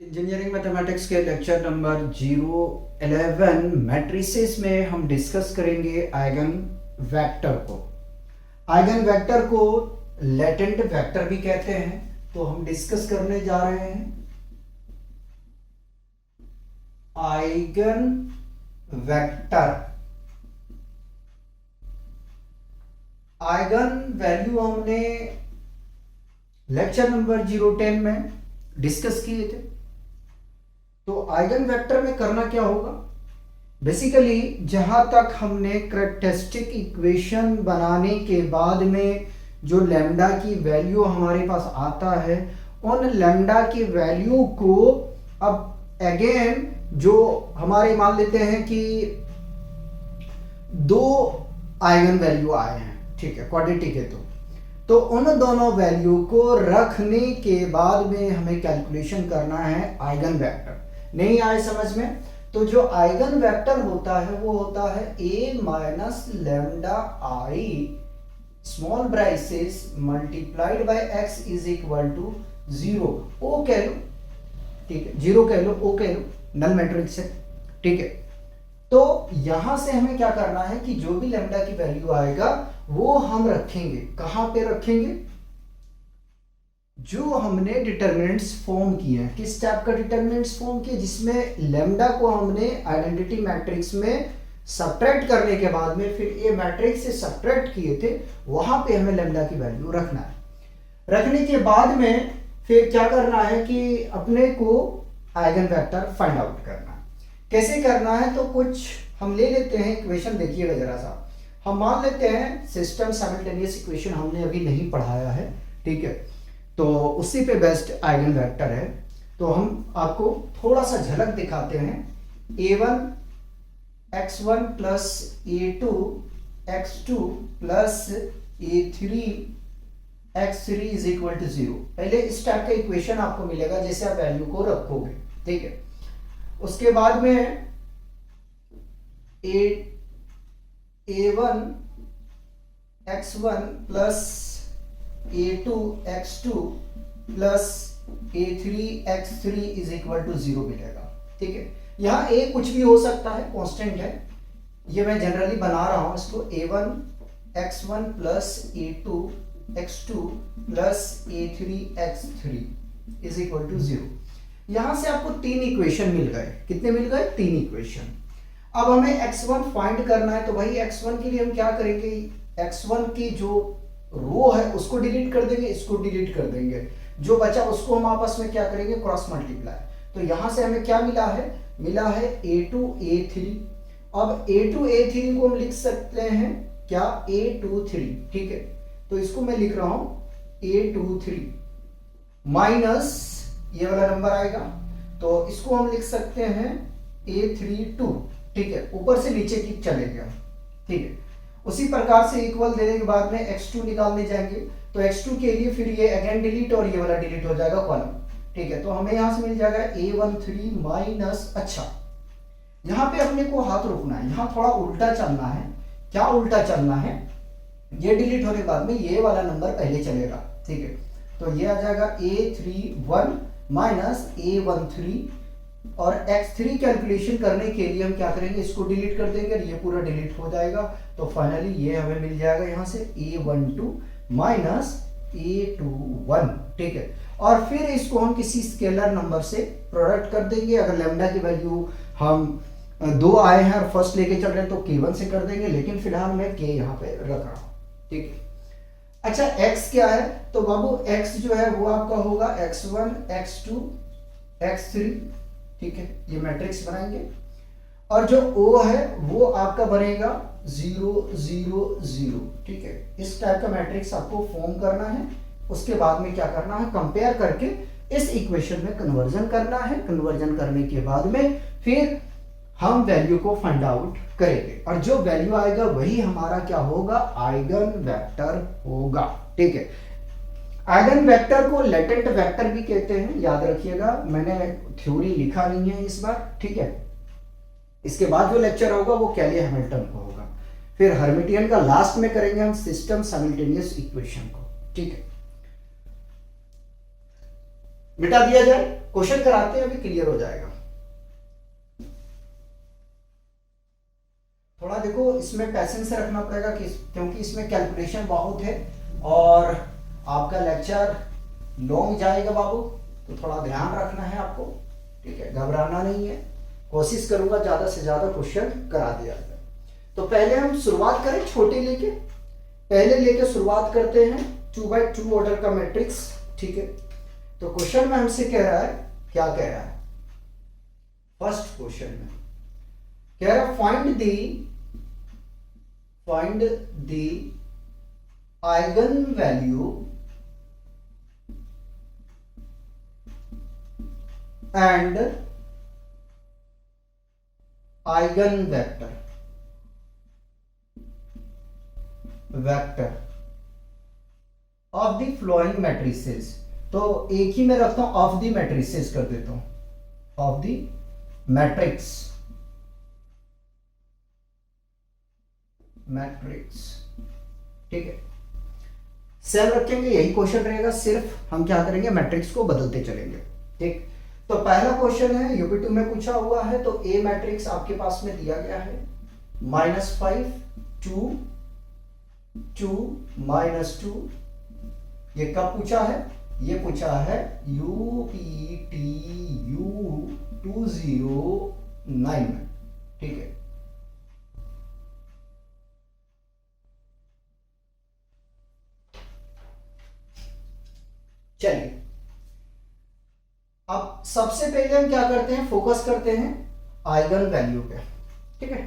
Engineering mathematics के lecture number 011 matrices में हम डिस्कस करेंगे आइगन वेक्टर को। आइगन वेक्टर को लेटेंट वेक्टर भी कहते हैं। तो हम डिस्कस करने जा रहे हैं आइगन वेक्टर। आइगन वैल्यू हमने लेक्चर नंबर 010 में डिस्कस किए थे। तो आइगन वेक्टर में करना क्या होगा, बेसिकली जहां तक हमने कैरेक्टरिस्टिक इक्वेशन बनाने के बाद में जो लैम्डा की वैल्यू हमारे पास आता है, उन लैम्डा की वैल्यू को अब अगेन जो हमारे मान लेते हैं कि दो आइगन वैल्यू आए हैं, ठीक है, क्वाड्रेटिक है तो उन दोनों वैल्यू को रखने के बाद में हमें कैलकुलेशन करना है आइगन वेक्टर। नहीं आए समझ में? तो जो आइगन वेक्टर होता है वो होता है a minus lambda I small braces multiplied by x is equal to 0। O कह लो, ठीक है, 0 कह लो, ओ कह लो, नल मैट्रिक्स है, ठीक है। तो यहां से हमें क्या करना है कि जो भी लैम्डा की वैल्यू आएगा वो हम रखेंगे। कहां पे रखेंगे? जो हमने डिटरमिनेंट्स फॉर्म किए हैं। किस टाइप का डिटरमिनेंट्स फॉर्म किए? जिसमें लैम्डा को हमने आइडेंटिटी मैट्रिक्स में सब्ट्रैक्ट करने के बाद में फिर ये मैट्रिक्स से सब्ट्रैक्ट किए थे, वहां पे हमें लैम्डा की वैल्यू रखना है। रखने के बाद में फिर क्या करना है कि अपने को आइगन वेक्टर फाइंड आउट करना है। कैसे करना है? तो कुछ हम ले लेते हैं इक्वेशन, देखिएगा जरा सा। हम मान लेते हैं सिस्टम साइमल्टेनियस इक्वेशन हमने अभी नहीं पढ़ाया है, ठीक है, तो उसी पे बेस्ट आइगन वेक्टर है। तो हम आपको थोड़ा सा झलक दिखाते हैं। a1 x1 plus a2 x2 plus a3 x3 is equal to 0। पहले इस टाइप का इक्वेशन आपको मिलेगा जैसे आप वैल्यू को रखोगे, ठीक है। उसके बाद में a1 x1 plus a2 x2 plus a3 x3 is equal to 0 मिलेगा, ठीक है। यहाँ a कुछ भी हो सकता है, कांस्टेंट है, ये मैं जनरली बना रहा हूं इसको। a1 x1 plus a2 x2 plus a3 x3 is equal to 0। यहां से आपको तीन इक्वेशन मिल गए। कितने मिल गए? तीन इक्वेशन। अब हमें x1 फाइंड करना है। तो भाई x1 के लिए हम क्या करेंगे? x1 की जो रो है उसको डिलीट कर देंगे, इसको डिलीट कर देंगे, जो बचा उसको हम आपस में क्या करेंगे? Cross multiply. तो यहां से हमें क्या मिला है? मिला है a2 a3। अब a2 a3 को हम लिख सकते हैं क्या? a23, ठीक है। तो इसको मैं लिख रहा हूं a23 माइनस ये वाला नंबर आएगा, तो इसको हम लिख सकते हैं a32, ठीक है। ऊपर से नीचे की चले गया, ठीक है। उसी प्रकार से इक्वल देने के बाद में x2 निकालने जाएंगे, तो x2 के लिए फिर ये अगेन डिलीट और ये वाला डिलीट हो जाएगा कॉलम, ठीक है। तो हमें यहां से मिल जाएगा a13 माइनस। अच्छा, यहां पे अपने को हाथ रोकना है, यहां थोड़ा उल्टा चलना है। क्या उल्टा चलना है? ये डिलीट होने के बाद में ये वाला नंबर पहले चलेगा, ठीक है। तो ये आ जाएगा a31 माइनस a13, और x3 कैलकुलेशन करने के लिए हम क्या करेंगे? इसको डिलीट कर देंगे और ये पूरा डिलीट हो जाएगा। तो फाइनली ये हमें मिल जाएगा यहां से a12 माइनस a21, ठीक है। और फिर इसको हम किसी स्केलर नंबर से प्रोडक्ट कर देंगे। अगर लैम्डा की वैल्यू हम 2 आए हैं और फर्स्ट लेके चल रहे हैं तो k1 से कर देंगे, लेकिन फिलहाल मैं k यहाँ पे रख रहा हूं, ठीक है। अच्छा, x क्या है? तो बाबू x जो है वो आपका होगा x1 x2 x3, ठीक है। ये मैट्रिक्स बनाएंगे और जो O है वो आपका बनेगा 0 0 0, ठीक है। इस टाइप का मैट्रिक्स आपको फॉर्म करना है। उसके बाद में क्या करना है? कंपेयर करके इस इक्वेशन में कन्वर्जन करना है। कन्वर्जन करने के बाद में फिर हम वैल्यू को फाइंड आउट करेंगे और जो वैल्यू आएगा वही हमारा क्या होगा? आइगन वेक्टर होगा, ठीक है। आइगन वेक्टर को लेटेंट वेक्टर भी कहते हैं, याद रखिएगा। मैंने थ्योरी लिखा नहीं है इस बार, ठीक है। इसके बाद जो लेक्चर होगा वो कैली हैमिल्टन का होगा। फिर हर्मिटियन का लास्ट में करेंगे हम सिस्टम साइमल्टेनियस इक्वेशन को, ठीक है। मिटा दिया जाए। क्वेश्चन कराते हैं, अभी क्लियर हो जाएगा। थोड़ा देखो इसमें पैसेंस से रखना पड़ेगा क्योंकि इसमें कैलकुलेशन बहुत है और आपका लेक्चर लॉन्ग जाएगा बाबू, तो थोड़ा ध्यान रखना है आपको, ठीक है, घबराना नहीं है। कोशिश करूंगा ज्यादा से ज्यादा क्वेश्चन करा दिया जाए। तो पहले हम शुरुआत करें छोटे लेके, पहले लेके शुरुआत करते हैं 2x2 ऑर्डर का मैट्रिक्स, ठीक है। तो क्वेश्चन में हमसे कह रहा है, क्या कह रहा है, फर्स्ट क्वेश्चन में कह रहा है find the eigen value and eigen vector of the flowing matrices. तो एक ही मैं रखता हूं, ऑफ द मैट्रिसेस कर देता हूं, ऑफ द मैट्रिक्स, ठीक है। सेल रखेंगे, यही क्वेश्चन रहेगा, सिर्फ हम क्या करेंगे, मैट्रिक्स को बदलते चलेंगे, ठीक। तो पहला क्वेश्चन है यूपी 2 में पूछा हुआ है, तो ए मैट्रिक्स आपके पास में दिया गया है -5 2 2 -2। ये कब पूछा है, ये पूछा है UPTU 209 में, ठीक है। चलिए अब सबसे पहले हम क्या करते हैं, फोकस करते हैं आइगन वैल्यू पे, ठीक है।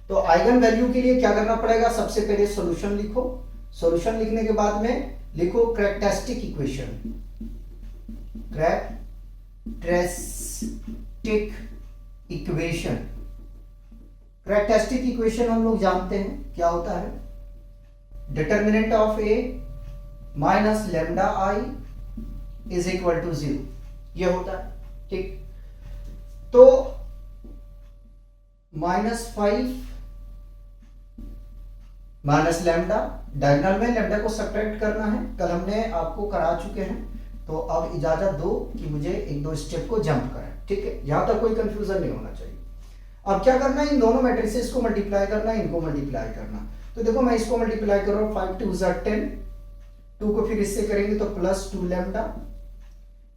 तो आइगन वैल्यू के लिए क्या करना पड़ेगा, सबसे पहले सॉल्यूशन लिखो, सॉल्यूशन लिखने के बाद में लिखो कैरेक्टरिस्टिक इक्वेशन, कैरेक्टरिस्टिक इक्वेशन हम लोग जानते हैं क्या होता है, determinant of A minus lambda I is equal to 0, ये होता है, ठीक। तो -5 माइनस लैम्डा, डायगोनल में लैम्डा को सब्ट्रैक्ट करना है, कल हमने आपको करा चुके हैं। तो अब इजाजत दो कि मुझे 1-2 स्टेप को जंप करें, ठीक है, यहां तक कोई कंफ्यूजन नहीं होना चाहिए। अब क्या करना है, इन दोनों मैट्रिसेस को मल्टीप्लाई करना है, इनको मल्टीप्लाई करना। तो देखो मैं इसको मल्टीप्लाई कर रहा हूं, 5 2 10, 2 को फिर इससे करेंगे तो +2 लैम्डा,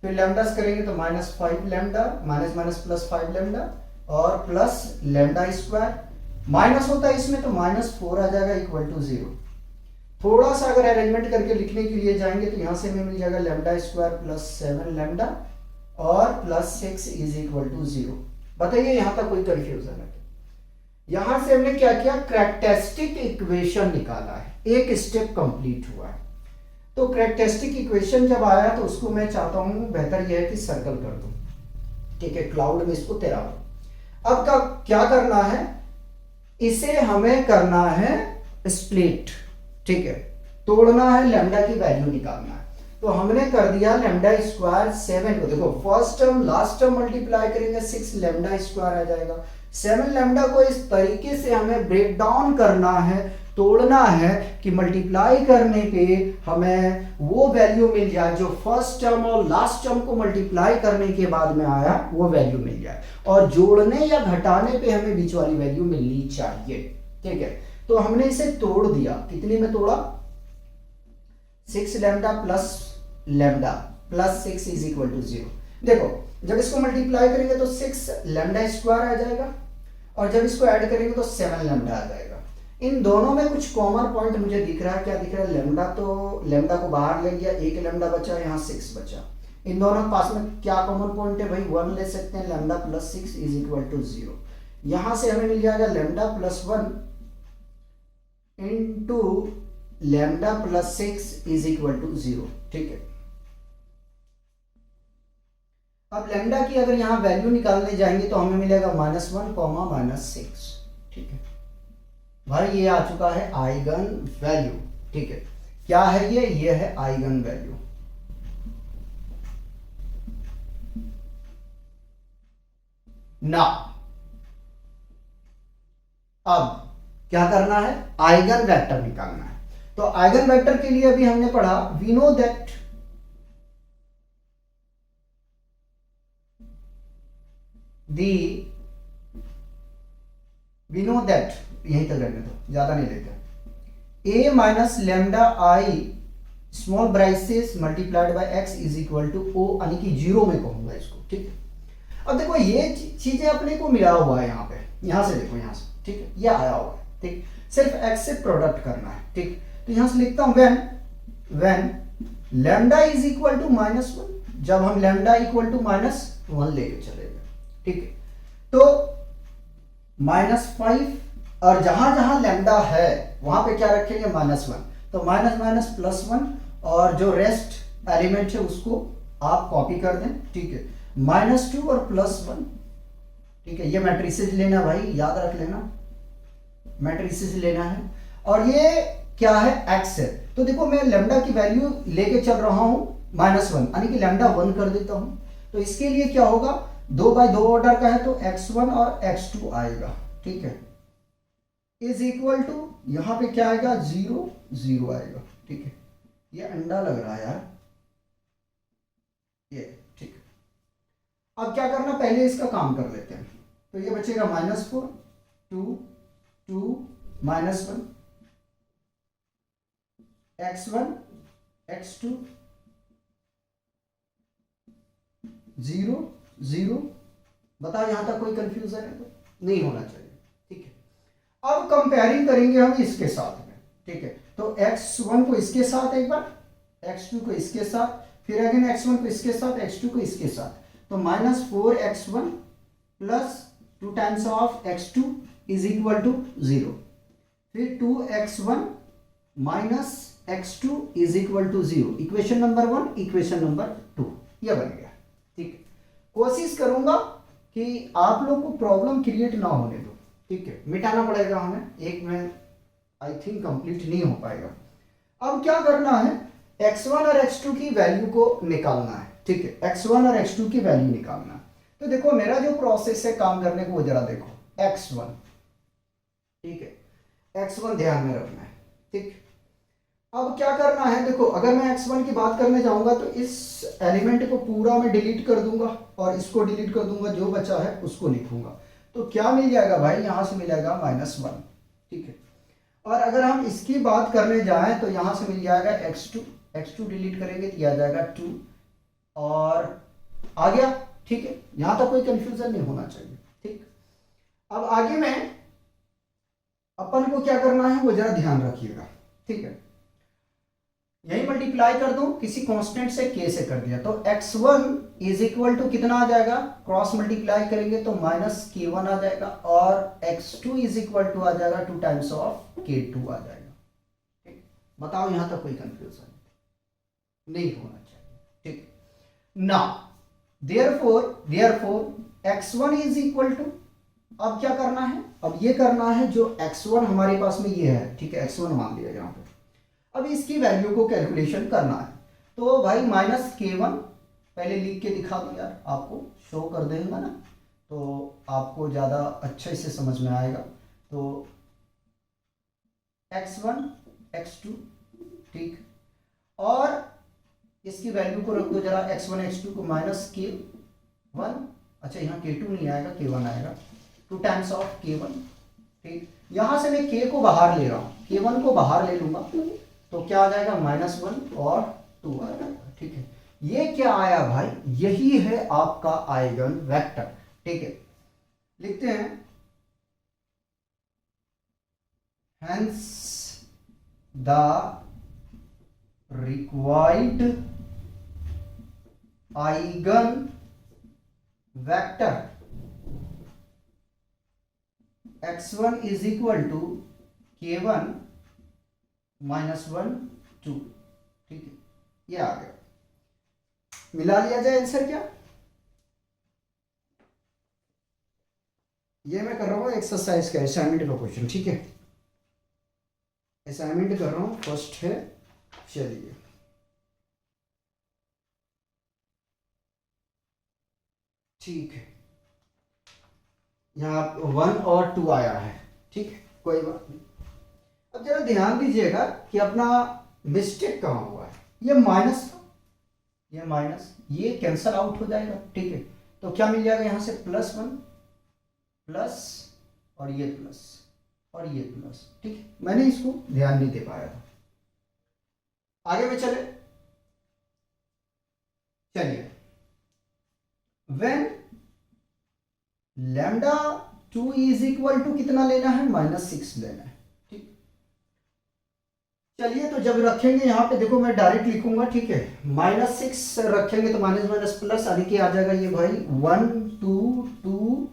फिर लैम्डास करेंगे तो -5 लैम्डा, माइनस +5 लैम्डा और प्लस लैम्डा स्क्वायर, माइनस होता है इसमें तो -4 आ जाएगा इक्वल टू 0। थोड़ा सा अगर अरेंजमेंट करके लिखने के लिए जाएंगे तो यहां से हमें मिल जाएगा लैम्डा स्क्वायर +7 लैम्डा और +6 इज इक्वल टू 0। बताइए यहां तक कोई कंफ्यूजन है? यहां से हमने क्या किया, कैरेक्टरिस्टिक इक्वेशन निकाला है, एक स्टेप कंप्लीट हुआ है। तो कैरेक्टरिस्टिक इक्वेशन जब आया तो उसको मैं चाहता हूं, बेहतर यह है कि सर्कल कर दूं, ठीक है, क्लाउड में इसको तेरा। अब का क्या करना है, इसे हमें करना है स्प्लिट, ठीक है, तोड़ना है, लैम्डा की वैल्यू निकालना है। तो हमने कर दिया लैम्डा स्क्वायर 7 को, देखो first term last term multiply करेंगे 6 लैम्डा स्क्वायर आ जाएगा। 7 लैम्डा को इस तरीके से हमें ब्रेक डाउन करना है, तोड़ना है कि मल्टीप्लाई करने पे हमें वो वैल्यू मिल जाए जो फर्स्ट टर्म और लास्ट टर्म को मल्टीप्लाई करने के बाद में आया, वो वैल्यू मिल जाए, और जोड़ने या घटाने पे हमें बीच वाली वैल्यू मिलनी चाहिए, ठीक है। तो हमने इसे तोड़ दिया, कितने में तोड़ा, 6 lambda plus 6 is equal to 0। देखो जब इसको मल्टीप्लाई करेंगे तो 6 लैम्डा स्क्वायर आ जाएगा और जब इसको ऐड करेंगे तो 7 लैम्डा आ जाएगा। इन दोनों में कुछ कॉमन पॉइंट मुझे दिख रहा है, क्या दिख रहा है, लैम्डा, तो लैम्डा को बाहर ले गया, 1 लैम्डा बचा, यहाँ 6 बचा। इन दोनों के पास में क्या कॉमन पॉइंट है भाई, 1 ले सकते हैं, lambda plus 6 is equal to 0। यहां से हमें मिल जाएगा lambda plus 1 into lambda plus 6 is equal to 0, ठीक है। अब लैम्डा की अगर यहां वैल्यू निकालने जाएंगे तो हमें मिलेगा -1, -6, ठीक है भाई, ये आ चुका है आइगन वैल्यू, ठीक है। क्या है ये है आइगन वैल्यू। ना अब क्या करना है, आइगन वेक्टर निकालना है। तो आइगन वेक्टर के लिए अभी हमने पढ़ा, we know that the we know that, यहीं तक रहने दो, ज्यादा नहीं लेते, A minus lambda I small braces multiplied by X is equal to O, यानी कि जीरो में कहूंगा इसको, ठीक है। अब देखो ये चीजें अपने को मिला हुआ है यहाँ पे, यहाँ से देखो, यहाँ से, ठीक है, ये आया हुआ है, ठीक, सिर्फ एक्स से प्रोडक्ट करना है, ठीक। तो यहाँ से लिखता हूं when lambda is equal to minus one, जब हम lambda equal to minus one लेके चलेंगे, ठीक है, तो -5, और जहां जहां लैम्डा है वहां पे क्या रखेंगे, -1, तो माइनस माइनस +1, और जो रेस्ट एलिमेंट है उसको आप कॉपी कर दें, ठीक है, -2 और +1, ठीक है। ये मैट्रिसेस लेना भाई, याद रख लेना, मैट्रिसेस लेना है, और ये क्या है, एक्स है। तो देखो मैं लैम्डा की वैल्यू लेके चल रहा हूं -1, यानी कि लैम्डा 1 कर देता हूं, तो इसके लिए क्या होगा, 2/2 ऑर्डर का है तो x1 और x2 आएगा, ठीक है, इज इक्वल टू, यहां पे क्या आएगा, 0 0 आएगा, ठीक है। ये अंडा लग रहा है यार, ये, ठीक है। अब क्या करना, पहले इसका काम कर लेते हैं, तो ये बचेगा -4 2 2 -1 x1 x2 0 0। बताओ यहां तक कोई कंफ्यूजन है तो नहीं होना चाहिए, ठीक है। अब कंपेयरिंग करेंगे हम इसके साथ में, ठीक है, तो x1 को इसके साथ एक बार, x2 को इसके साथ, फिर अगेन x1 को इसके साथ, x2 को इसके साथ, तो -4x1 plus 2 times of x2 is equal to 0, फिर 2x1 minus x2 is equal to 0, equation number 1, equation number 2, यह बन गया, ठीक है। कोशिश करूंगा कि आप लोग को प्रॉब्लम क्रिएट ना होने दो, ठीक है, मिटाना पड़ेगा हमें, एक में आई थिंक कंप्लीट नहीं हो पाएगा। अब क्या करना है, x1 और x2 की वैल्यू को निकालना है, ठीक है, x1 और x2 की वैल्यू निकालना है। तो देखो मेरा जो प्रोसेस है काम करने को, वो जरा देखो, x1, ठीक है, x1 ध्यान में रखना है, ठीक। अब क्या करना है, देखो अगर मैं x1 की बात करने जाऊंगा तो इस एलिमेंट को पूरा मैं डिलीट कर दूंगा और इसको डिलीट कर दूंगा, जो बचा है उसको लिखूंगा, तो क्या मिल जाएगा भाई, यहां से मिलेगा -1, ठीक है। और अगर हम इसकी बात करने जाएं तो यहां से मिल जाएगा x2 डिलीट करेंगे तो यह आ जाएगा 2, और आ गया, ठीक है, यहां तक कोई कंफ्यूजन नहीं होना चाहिए, ठीक। अब आगे में अपन को क्या करना है वो जरा ध्यान रखिएगा, ठीक है। यही मल्टीप्लाई कर दूं, किसी कांस्टेंट से k से कर दिया, तो x1 इज इक्वल टू कितना आ जाएगा, क्रॉस मल्टीप्लाई करेंगे तो -k1 आ जाएगा, और x2 इज इक्वल टू आ जाएगा 2 टाइम्स ऑफ k2 आ जाएगा, ठीक। बताओ यहां तक कोई कंफ्यूजन नहीं होना चाहिए, ठीक। Now therefore x1 is equal to, अब क्या करना है, अब ये करना है, जो x1 हमारे पास में ये है, ठीक है, x1 मान लिया यहां पे, अब इसकी वैल्यू को कैलकुलेशन करना है, तो भाई -k1 पहले लिख के दिखा दूं यार, आपको शो कर देगा ना, तो आपको ज़्यादा अच्छे से समझ में आएगा। तो x1 x2, ठीक, और इसकी वैल्यू को रख दो जरा, x1 x2 को -k1, अच्छा यहाँ k2 नहीं आएगा, k1 आएगा, 2 टाइम्स ऑफ k1, ठीक। यहां से मैं k को बाहर ले रहा हूं, k1 को बाहर ले लूंगा, तो क्या आ जाएगा, -1 और 2 आ जाएगा, ठीक है। ये क्या आया भाई, यही है आपका आइगन वेक्टर, ठीक है। लिखते हैं, hence the required eigen vector x1 is equal to k1 -1 2, ठीक है, ये आ गया। मिला लिया जाए आंसर क्या, ये मैं कर रहा हूं एक्सरसाइज का, असाइनमेंट का क्वेश्चन, ठीक है, असाइनमेंट कर रहा हूं, फर्स्ट है, चलिए ठीक है, यहाँ 1 और 2 आया है, ठीक है, कोई बात नहीं। अब जरा ध्यान दीजिएगा कि अपना मिस्टेक कहाँ हुआ है, ये माइनस था, ये माइनस, ये कैंसल आउट हो जाएगा, ठीक है, तो क्या मिल जाएगा यहाँ से +1 प्लस और ये प्लस और ये प्लस। ठीक है, मैंने इसको ध्यान नहीं दे पाया था। आगे में चलिए व्हेन λ2 इज इक्वल टू कितना लेना है, -6 लेना है। ठीक, चलिए तो जब रखेंगे यहाँ पे देखो मैं डायरेक्ट लिखूंगा, ठीक है, -6 रखेंगे तो माइनस माइनस प्लस आगे क्या आ जाएगा ये भाई 1 2 2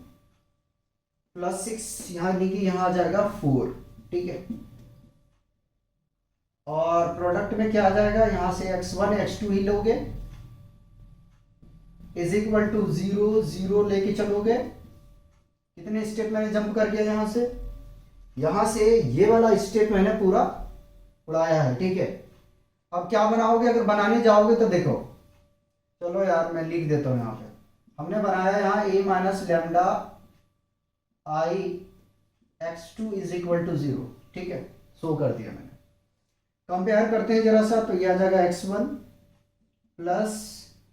+6 यहाँ लिखिए, यहाँ आ जाएगा 4। ठीक है, और प्रोडक्ट में क्या आ जाएगा, यहां से x1 x2 ही लोगे, इज इक्वल टू 0 0 लेके चलोगे। कितने स्टेप मैंने जंप कर दिया यहां से ये वाला स्टेप मैंने पूरा उड़ाया है। ठीक है, अब क्या बनाओगे, अगर बनाने जाओगे तो देखो, चलो यार मैं लिख देता हूं, यहां पे हमने बनाया यहाँ a minus lambda I x2 is equal to 0। ठीक है, शो कर दिया मैंने। कंपेयर करते हैं जरा सा, तो ये आ जाएगा x1 plus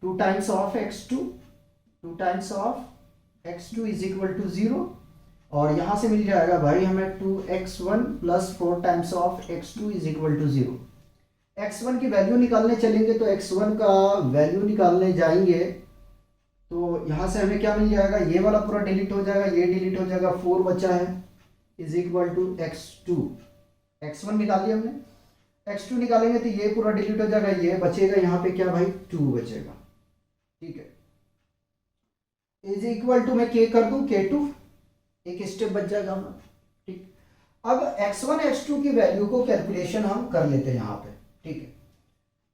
2 times of x2 2 times of x2 is equal to 0, और यहां से मिल जाएगा भाई हमें 2x1 plus 4 times of x2 is equal to 0। x1 की वैल्यू निकालने चलेंगे तो x1 का वैल्यू निकालने जाएंगे तो यहां से हमें क्या मिल जाएगा, ये वाला पूरा डिलीट हो जाएगा, ये डिलीट हो जाएगा, 4 बचा है is equal to x2। x1 निकाल लिया हमने, x2 निकालेंगे तो ये पूरा डिलीट हो जाएगा, ये बचेगा यहाँ पे क्या भाई 2 बचेगा। ठीक है, इज इक्वल टू मैं k कर दूं k2, एक स्टेप बच जाएगा हमारा। ठीक, अब x1 x2 की वैल्यू को कैलकुलेशन हम कर लेते हैं यहाँ पे। ठीक है,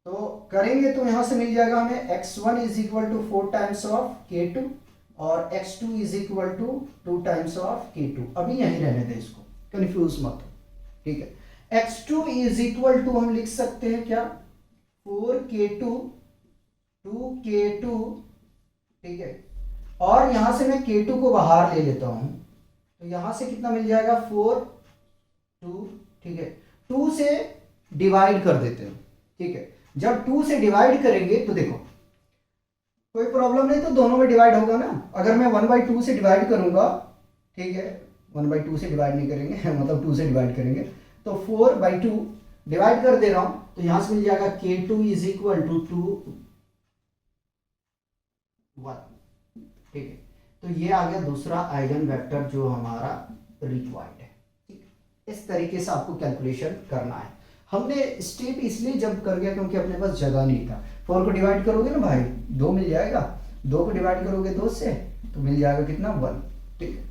तो करेंगे तो यहां से मिल जाएगा हमें x1 is equal to 4 times of k2 और x2 is equal to 2 times of k2। अभी यहीं रहने दें इसको, कंफ्यूज मत हो। ठीक है, x2 इज इक्वल टू हम लिख सकते हैं क्या, 4k2 2k2। ठीक है, और यहां से मैं k2 को बाहर ले लेता हूं तो यहां से कितना मिल जाएगा 4 2। ठीक है, 2 से डिवाइड कर देते हैं। ठीक है, जब 2 से डिवाइड करेंगे तो देखो कोई प्रॉब्लम नहीं, तो दोनों में डिवाइड होगा ना। अगर मैं 1/2 से डिवाइड करूंगा, ठीक है, 1/2 से डिवाइड नहीं करेंगे मतलब 2 से डिवाइड करेंगे, तो 4/2 डिवाइड कर दे रहा हूं तो यहां से मिल जाएगा k2 इज इक्वल टू 2 1। ठीक है, तो ये आ गया दूसरा आइगन वेक्टर जो हमारा रिक्वायर्ड है। ठीक, इस तरीके से आपको कैलकुलेशन करना है। हमने स्टेप इसलिए जंप कर गया क्योंकि अपने पास जगह नहीं था। 4 को डिवाइड करोगे ना भाई 2 मिल जाएगा, 2 को डिवाइड करोगे 2 से तो मिल जाएगा कितना 1। ठीक है,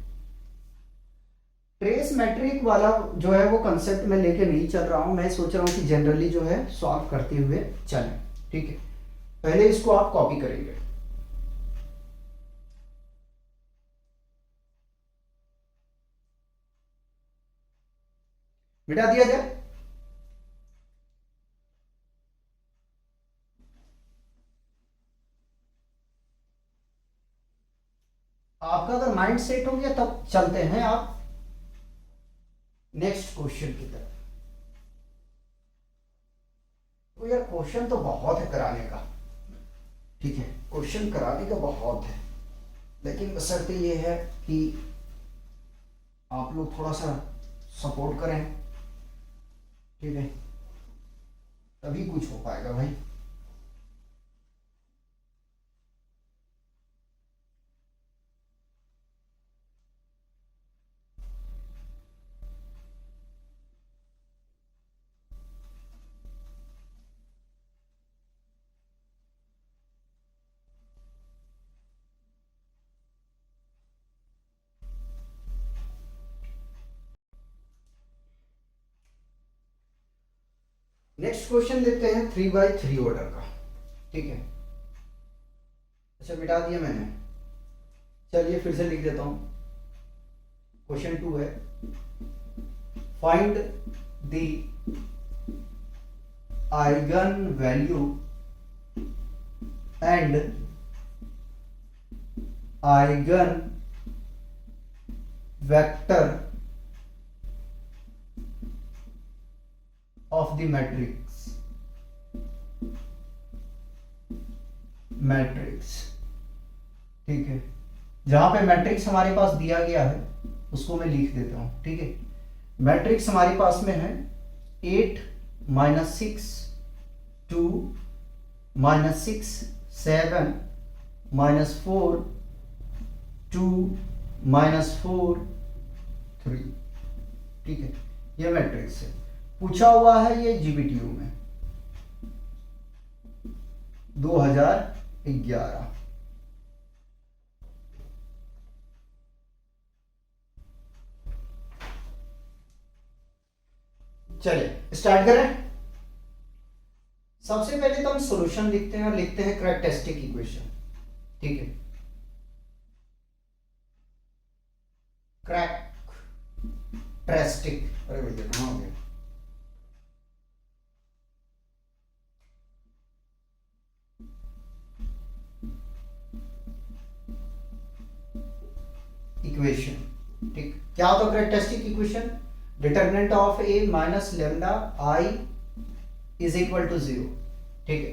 ट्रेस मैट्रिक वाला जो है वो कंसेप्ट में लेके नहीं चल रहा हूं, मैं सोच रहा हूं कि जनरली जो है सॉल्व करते हुए चलें। ठीक है, पहले इसको आप कॉपी करेंगे। मिटा दिया जाए, आपका अगर माइंड सेट हो गया तब चलते हैं आप नेक्स्ट क्वेश्चन की तरफ। तो यार क्वेश्चन तो बहुत है कराने का। ठीक है, क्वेश्चन कराने का बहुत है, लेकिन बशर्ते ये है कि आप लोग थोड़ा सा सपोर्ट करें। ठीक है, तभी कुछ हो पाएगा भाई। नेक्स्ट क्वेश्चन लेते हैं 3/3 ऑर्डर का। ठीक है, अच्छा मिटा दिया मैंने, चलिए फिर से लिख देता हूं। क्वेश्चन 2 है, find the eigen value and eigen vector of the matrix ठीक है, जहां पे मैट्रिक्स हमारे पास दिया गया है उसको मैं लिख देता हूं। ठीक है, मैट्रिक्स हमारे पास में है 8 -6 2 -6 7 -4 2 -4 3। ठीक है, ये मैट्रिक्स है, पूछा हुआ है ये जीबीटीयू में 2011। चलिए स्टार्ट करें। सबसे पहले तो हम सॉल्यूशन लिखते हैं और लिखते हैं कैरेक्टरिस्टिक इक्वेशन। ठीक है, कैरेक्टरिस्टिक, अरे भैया कहां हो गया, इक्वेशन। ठीक, क्या होता है characteristic equation? Determinant of A minus lambda I is equal to 0। ठीक है,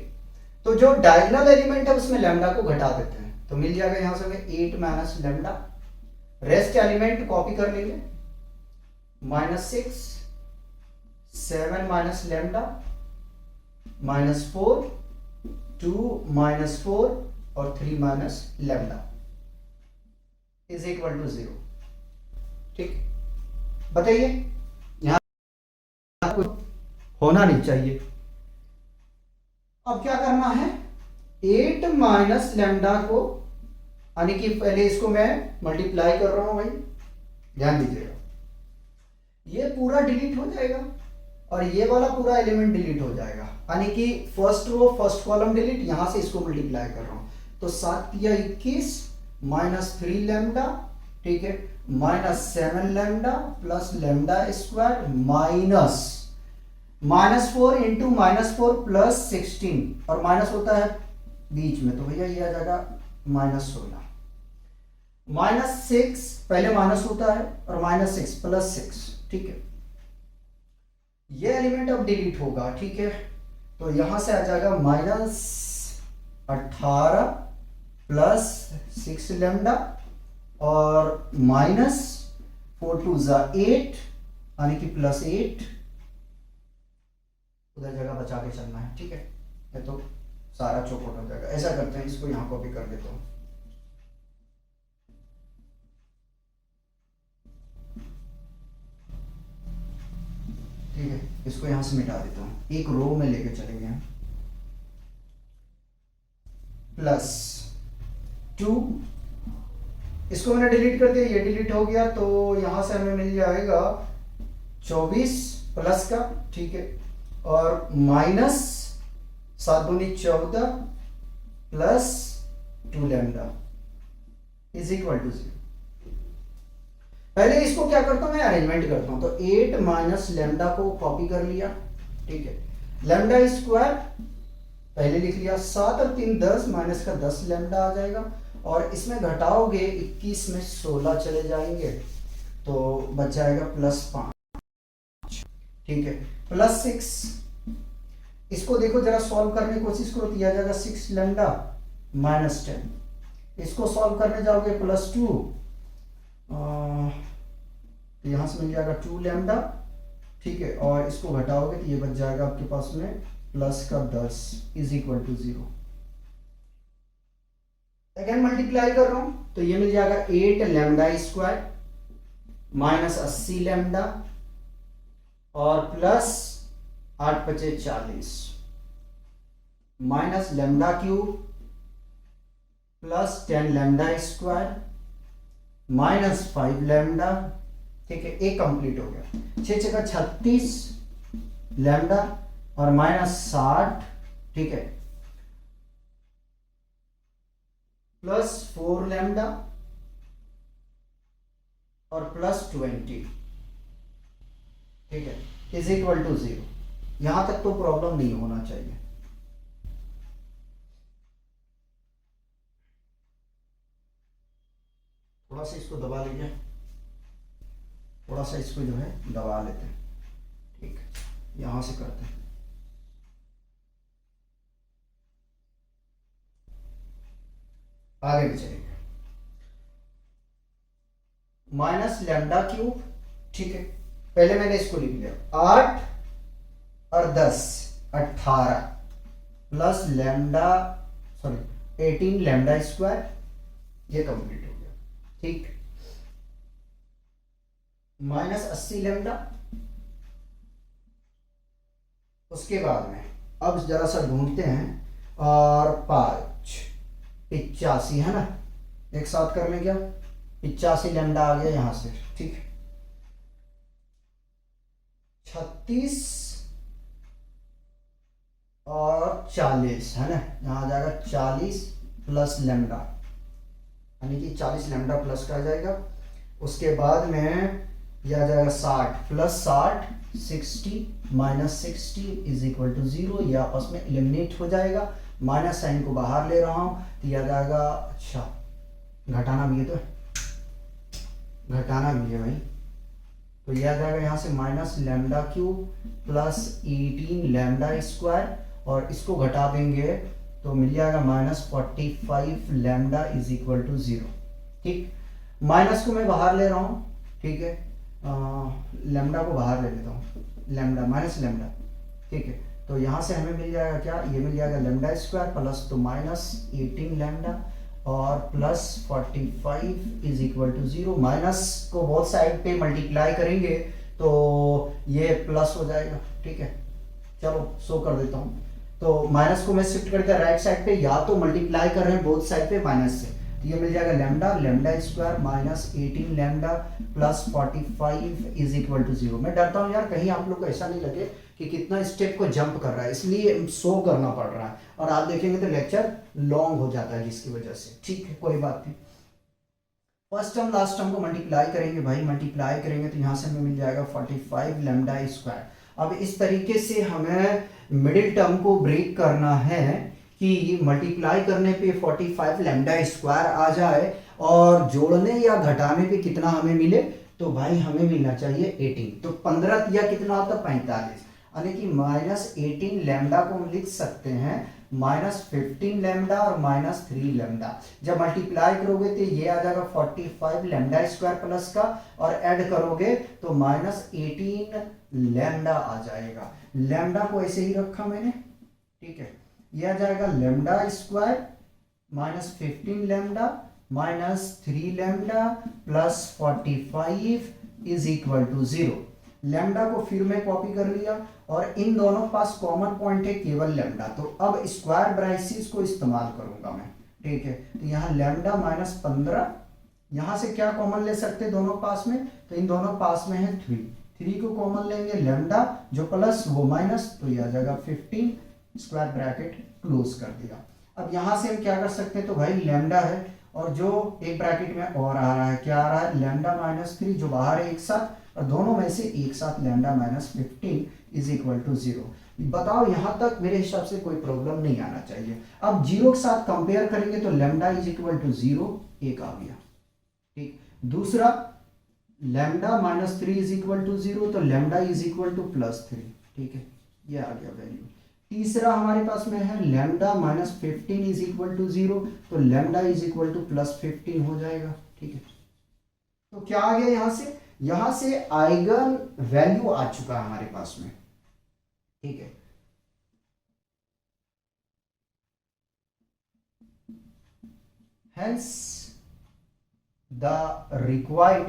तो जो डायगोनल एलिमेंट है उसमें लेमडा को घटा देते हैं तो मिल जाएगा यहां से हमें 8 minus lambda, rest element copy कर लेंगे, -6 7 माइनस लेमडा -4 2 -4 और 3 minus lambda is equal to 0। ठीक, बताइए यहां होना नहीं चाहिए। अब क्या करना है, 8 माइनस लेमडा को, यानी कि पहले इसको मैं मल्टीप्लाई कर रहा हूं भाई, ध्यान दीजिएगा, ये पूरा डिलीट हो जाएगा और ये वाला पूरा एलिमेंट डिलीट हो जाएगा, यानी कि first row first column delete, यहां से इसको मल्टीप्लाई कर रहा हूं तो 7 या 21 -3 लेमडा, ठीक है, -7 lambda plus lambda square -4 into -4 plus 16 और माइनस होता है बीच में तो भैया ये आ जाएगा -16 -6, पहले माइनस होता है और -6 प्लस 6। ठीक है, ये एलिमेंट अब डिलीट होगा। ठीक है, तो यहां से आ जाएगा -18 प्लस 6 लेमडा और -4 2 8 यानी कि +8, उधर जगह बचा के चलना है। ठीक है, ये तो सारा चौपट हो जाएगा। ऐसा करते हैं, इसको यहां कॉपी कर देता हूं, ठीक है, इसको यहां से मिटा देता हूं, एक रो में लेके चलेंगे हम, +2, इसको मैंने डिलीट कर दिया, ये डिलीट हो गया तो यहां से हमें मिल जाएगा 24 प्लस का, ठीक है, और -7 दूनी 14 plus 2 lambda is equal to 0। पहले इसको क्या करता हूं मैं, अरेंजमेंट करता हूं, तो 8 माइनस लेमडा को कॉपी कर लिया, ठीक है, लेमडा स्क्वायर पहले लिख लिया, 7 और 3 10, माइनस का 10 लेमडा आ जाएगा और इसमें घटाओगे 21 में 16 चले जाएंगे तो बच जाएगा +5, ठीक है, +6, इसको देखो जरा सॉल्व करने की कोशिश करो तो यह आ जाएगा 6 लेमडा -10, इसको सॉल्व करने जाओगे +2, तो यहां से मिल जाएगा 2 लेमडा, ठीक है, और इसको घटाओगे तो ये बच जाएगा आपके पास में प्लस का 10 is equal to 0। Again multiply कर रहा हूं तो ये मिल जाएगा 8 लेमडा स्क्वायर -80 लेमडा और plus 8 × 5 = 40 minus lambda cube plus 10 lambda square -5 lambda, ठीक है, एक कंप्लीट हो गया, 6 × 36 लेमडा और -60, ठीक है, प्लस 4 लेमडा और प्लस 20, ठीक है, इज इक्वल टू 0। यहां तक तो प्रॉब्लम नहीं होना चाहिए। थोड़ा सा इसको दबा लीजिए, थोड़ा सा इसको जो है दबा लेते हैं, ठीक है, यहां से करते हैं, आगे भी चलेंगे। माइनस लैम्डा क्यूब, ठीक है। पहले मैंने इसको लिख लिया 8 और 10 18 plus lambda, sorry 18 lambda square, ये कंप्लीट हो गया, ठीक। माइनस 80 लैम्डा, उसके बाद में अब जरा सा ढूंढते हैं, और 5 85 है ना, एक साथ कर लें क्या, 85 लैम्डा आ गया यहां से, ठीक। 36 और 40 है ना, यहां आ जाएगा 40 प्लस लैम्डा, यानी कि 40 लैम्डा प्लस का आ जाएगा। उसके बाद में यह आ जाएगा 60 plus 60 60 minus 60 is equal to 0, ये आपस में एलिमिनेट हो जाएगा। माइनस साइन को बाहर ले रहा हूं तो यह आ जाएगा, अच्छा घटाना भी है, तो घटाना भी है भाई, तो यह आ जाएगा यहाँ से minus lambda cube plus 18 lambda square, और इसको घटा देंगे तो मिल जाएगा minus 45 lambda is equal to 0, ठीक। माइनस को मैं बाहर ले रहा हूँ, ठीक है, लैम्डा को बाहर ले लेता हूँ, लैम्डा माइनस लैम्डा, ठीक है। तो यहाँ से हमें मिल जाएगा क्या, ये मिल जाएगा लैम्डा स्क्वायर प्लस तो माइनस 18 लैम्डा और plus 45 is equal to 0। Minus को बोथ साइड पे मल्टीप्लाई करेंगे तो ये प्लस हो जाएगा, ठीक है। चलो शो कर देता हूँ, तो माइनस को मैं शिफ्ट करके राइट साइड पे, या तो मल्टीप्लाई कर रहे हैं बोथ साइड पे माइनस से, तो ये मिल जाएगा lambda, lambda square minus 18 lambda plus 45 is equal to 0। मैं डरता हूँ यार कहीं आप लोग को ऐसा नहीं लगे कि कितना स्टेप को जंप कर रहा है, इसलिए शो करना पड़ रहा है, और आप देखेंगे तो लेक्चर लॉन्ग हो जाता है जिसकी वजह से, ठीक है, कोई बात नहीं। फर्स्ट टर्म लास्ट टर्म को मल्टीप्लाई करेंगे भाई, मल्टीप्लाई करेंगे तो यहाँ से हमें मिल जाएगा 45 लैम्डा स्क्वायर। अब इस तरीके से हमें मिडिल टर्म को ब्रेक करना है कि मल्टीप्लाई करने पे 45 लैम्डा स्क्वायर आ जाए, और जोड़ने या घटाने पे कितना हमें मिले, तो भाई हमें मिलना चाहिए 18, तो 15 या कितना होता है 45, यानी कि माइनस 18 लैम्डा को हम लिख सकते हैं माइनस 15 लैम्डा और माइनस 3 लैम्डा। जब मल्टीप्लाई करोगे तो ये आ जाएगा 45 लैम्डा स्क्वायर प्लस का, और ऐड करोगे तो माइनस 18 लैम्डा आ जाएगा। लैम्डा को ऐसे ही रखा मैंने, ठीक है, ये आ जाएगा lambda square minus 15 lambda minus 3 lambda plus 45 is equal to 0। Lambda को फिर मैं कॉपी कर लिया, और इन दोनों पास कॉमन पॉइंट है केवल लैम्डा, तो अब स्क्वायर ब्राइसिस को इस्तेमाल करूंगा मैं, ठीक है। तो यहाँ लैम्डा माइनस 15, यहाँ से क्या कॉमन ले सकते हैं दोनों पास में, तो इन दोनों पास में है 3 को कॉमन लेंगे, लैम्डा जो प्लस वो माइनस, तो ये आ जाएगा 15, स्क्वायर ब्रैकेट क्लोज कर दिया। अब यहाँ से हम क्या कर सकते हैं, तो भाई लैम्डा है, और जो एक ब्रैकेट में और आ रहा है, क्या आ रहा है, लैम्डा माइनस 3 जो बाहर है एक साथ, और दोनों में से एक साथ lambda minus 15 is equal to 0। बताओ यहां तक मेरे हिसाब से कोई प्रॉब्लम नहीं आना चाहिए। अब 0 के साथ कंपेयर करेंगे तो लैम्डा इज इक्वल टू 0 एक आ गया, ठीक। दूसरा lambda minus 3 is equal to 0, तो lambda is equal to plus 3, ठीक है, ये आ गया वैल्यू। तीसरा हमारे पास में है lambda minus 15 is equal to 0, तो lambda is equal to plus 15 हो जाएगा, ठीक है। तो क्या आ गया यहां से आइगन वैल्यू आ चुका है हमारे पास में, ठीक है। Hence the required